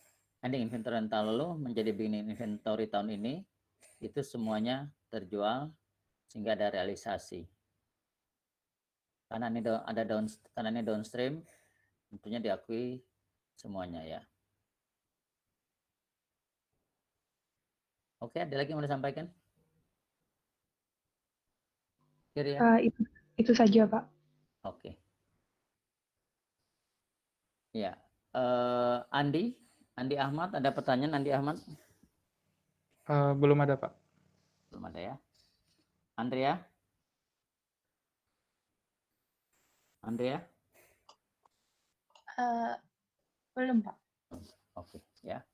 ending inventory yang tahun lalu menjadi beginning inventory tahun ini, itu semuanya terjual sehingga ada realisasi. Karena ini downstream, tentunya diakui semuanya ya. Oke, ada lagi yang mau disampaikan? Kira ya? Itu saja, Pak. Oke. Ya, Andi Ahmad, ada pertanyaan Andi Ahmad? Belum ada, Pak. Belum ada ya. Andrea? Belum, Pak. Oke, ya.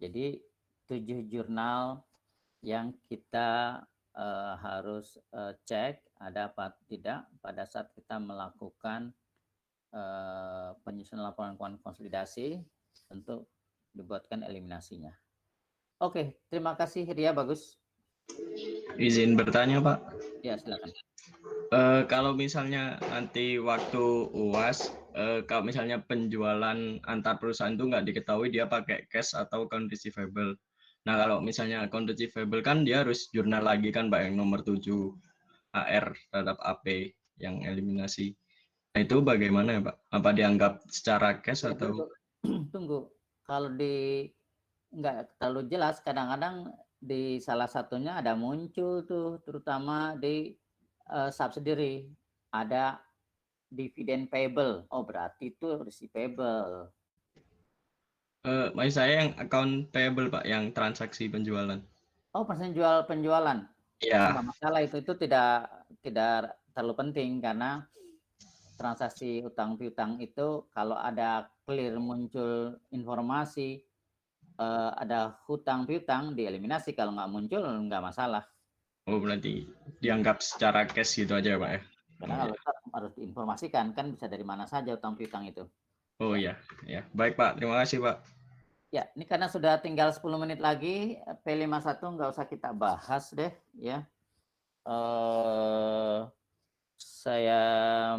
Jadi 7 jurnal yang kita harus cek ada apa tidak pada saat kita melakukan penyusunan laporan keuangan konsolidasi untuk dibuatkan eliminasinya. Oke, terima kasih Ria, bagus. Izin bertanya, Pak. Ya, silakan. Kalau misalnya nanti waktu UAS, kalau misalnya penjualan antar perusahaan itu nggak diketahui dia pakai cash atau account receivable. Nah, kalau misalnya account receivable kan dia harus jurnal lagi kan, Pak, yang nomor 7 AR terhadap AP yang eliminasi. Nah, itu bagaimana ya, Pak? Apa dianggap secara cash atau? Tunggu, kalau nggak terlalu jelas, kadang-kadang di salah satunya ada muncul tuh, terutama di subsidiary ada dividen payable. Oh, berarti itu receivable. Maksud saya yang account payable, Pak, yang transaksi penjualan. Oh, penjualan. Ya. Nggak masalah, itu tidak terlalu penting karena transaksi utang piutang itu kalau ada clear muncul informasi ada hutang piutang dieliminasi, kalau nggak muncul nggak masalah. Oh, berarti dianggap secara cash gitu aja, Pak ya? Karena kalau harus diinformasikan kan bisa dari mana saja utang piutang itu. Oh ya, ya. Baik, Pak. Terima kasih, Pak. Ya, ini karena sudah tinggal 10 menit lagi, P51 nggak usah kita bahas deh ya. Saya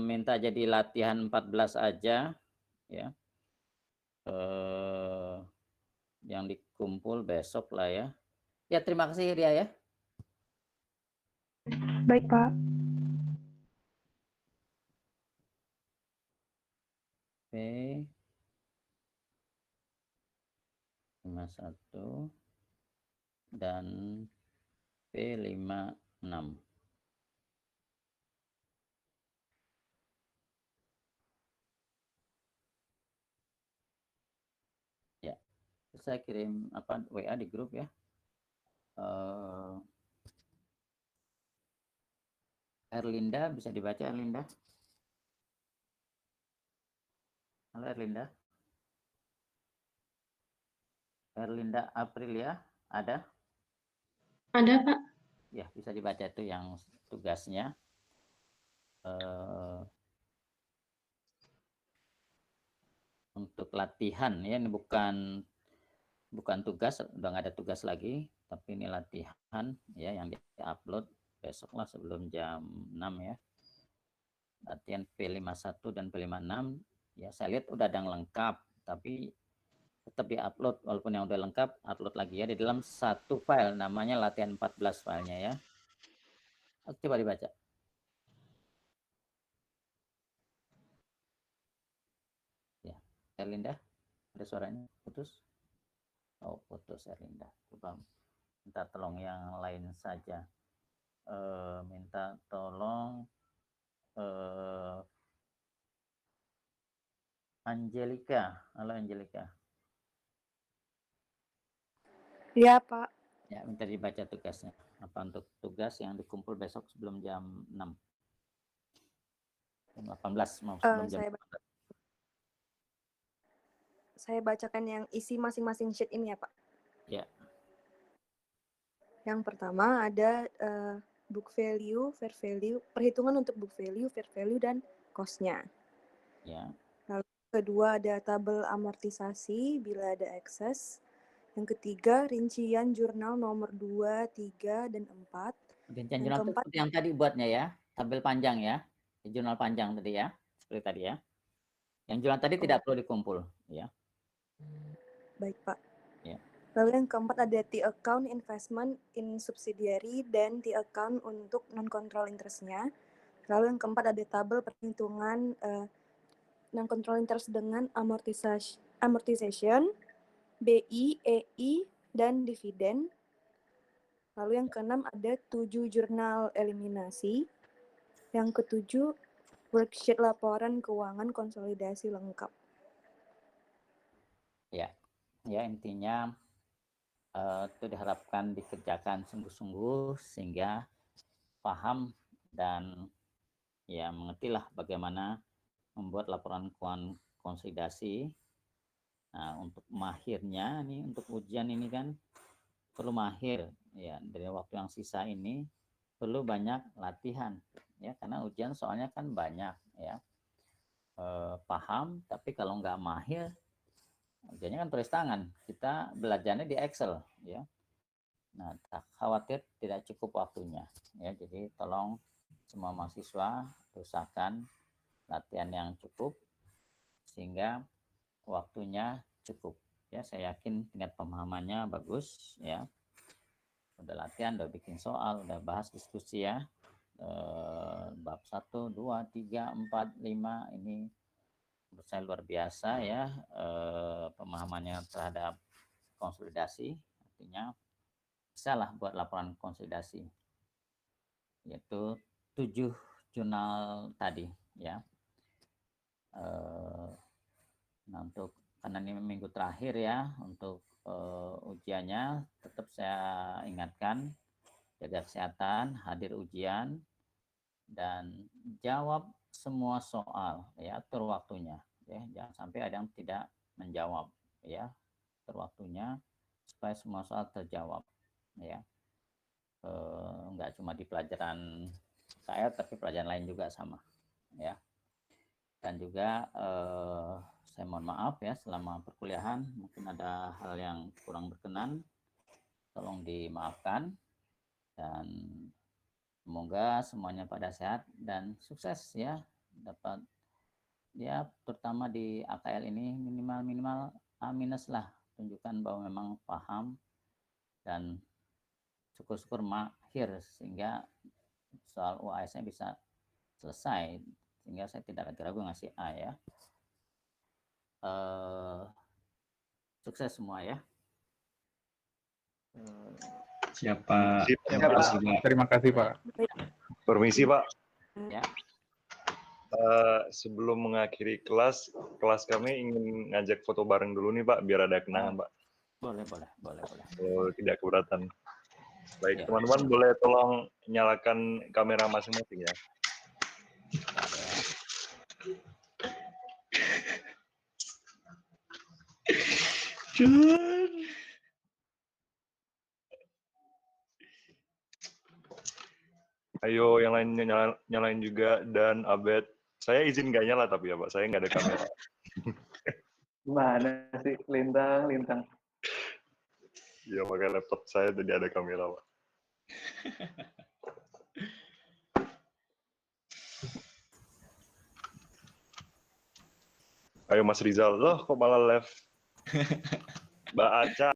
minta jadi latihan 14 aja ya. Yang dikumpul besok lah ya. Ya, terima kasih Ria ya. Baik, Pak. Oke. 51 dan P56. Ya, saya kirim WA di grup ya. Erlinda, bisa dibaca Erlinda? Halo Erlinda. Erlinda Aprilia, ada? Ada, Pak. Ya, bisa dibaca itu yang tugasnya. Untuk latihan ya, ini bukan tugas, udah nggak ada tugas lagi, tapi ini latihan ya yang di-upload besoklah sebelum jam 6 ya. Latihan P51 dan P56 ya, saya lihat udah ada yang lengkap, tapi tetap di-upload walaupun yang udah lengkap, upload lagi ya di dalam satu file namanya latihan 14 filenya ya. Coba dibaca. Ya, Erlinda, ada suaranya putus? Oh, putus Erlinda. Coba minta tolong yang lain saja. Minta tolong Angelika. Halo Angelika. Iya, Pak. Ya, minta dibaca tugasnya. Apa untuk tugas yang dikumpul besok sebelum jam 6? Jam 18 mau sebelum jam 18. Saya bacakan yang isi masing-masing sheet ini ya, Pak. Ya. Yang pertama ada book value, fair value, perhitungan untuk book value, fair value, dan cost-nya. Ya. Lalu kedua ada tabel amortisasi bila ada excess. Yang ketiga, rincian jurnal nomor 2, 3, dan 4. Rincian Yang jurnal keempat, itu yang tadi buatnya ya, tabel panjang ya, jurnal panjang tadi ya, seperti tadi ya. Yang jurnal tadi tidak perlu dikumpul ya. Baik, Pak. Ya. Lalu yang keempat ada T-account investment in subsidiary dan T-account untuk non-control interest-nya. Lalu yang keempat ada tabel perhitungan non-control interest dengan amortization, BI, EI, dan dividen. Lalu yang keenam ada 7 jurnal eliminasi. Yang ketujuh, worksheet laporan keuangan konsolidasi lengkap. Ya, ya intinya itu diharapkan dikerjakan sungguh-sungguh sehingga paham dan ya mengertilah bagaimana membuat laporan keuangan konsolidasi. Nah, untuk mahirnya nih, untuk ujian ini kan perlu mahir ya, dari waktu yang sisa ini perlu banyak latihan ya, karena ujian soalnya kan banyak ya. Paham tapi kalau nggak mahir ujiannya kan tulis tangan, kita belajarnya di Excel ya. Nah, tak khawatir tidak cukup waktunya ya, jadi tolong semua mahasiswa usahakan latihan yang cukup sehingga waktunya cukup ya. Saya yakin tingkat pemahamannya bagus ya, udah latihan, udah bikin soal, udah bahas diskusi ya, bab 1, 2, 3, 4, 5 ini menurut saya luar biasa ya, pemahamannya terhadap konsolidasi. Artinya bisa lah buat laporan konsolidasi, yaitu 7 jurnal tadi ya. Nah, untuk karena ini minggu terakhir ya untuk ujiannya, tetap saya ingatkan jaga kesehatan, hadir ujian, dan jawab semua soal ya, atur waktunya ya, jangan sampai ada yang tidak menjawab ya, atur waktunya supaya semua soal terjawab ya. Enggak cuma di pelajaran saya tapi pelajaran lain juga sama ya. Dan juga saya mohon maaf ya, selama perkuliahan mungkin ada hal yang kurang berkenan, tolong dimaafkan, dan semoga semuanya pada sehat dan sukses ya, dapat ya, terutama di AKL ini minimal A- lah, tunjukkan bahwa memang paham dan syukur-syukur mahir sehingga soal UAS-nya bisa selesai, sehingga saya tidak ragu-ragu ngasih A ya. Sukses semua ya. Siapa? Terima kasih Pak. Permisi Pak. Ya. Sebelum mengakhiri kelas kami ingin ngajak foto bareng dulu nih Pak, biar ada kenangan Pak. Boleh. Oh, tidak keberatan. Baik, Ya. teman-teman boleh tolong nyalakan kamera masing-masing ya. Ayo yang lain nyalain juga, dan Abed. Saya izin nggak nyala tapi ya Pak, saya nggak ada kamera. Gimana sih, lintang. Iya, pakai laptop saya tadi ada kamera, Pak. Ayo Mas Rizal, loh kok malah left? Mbak Aca.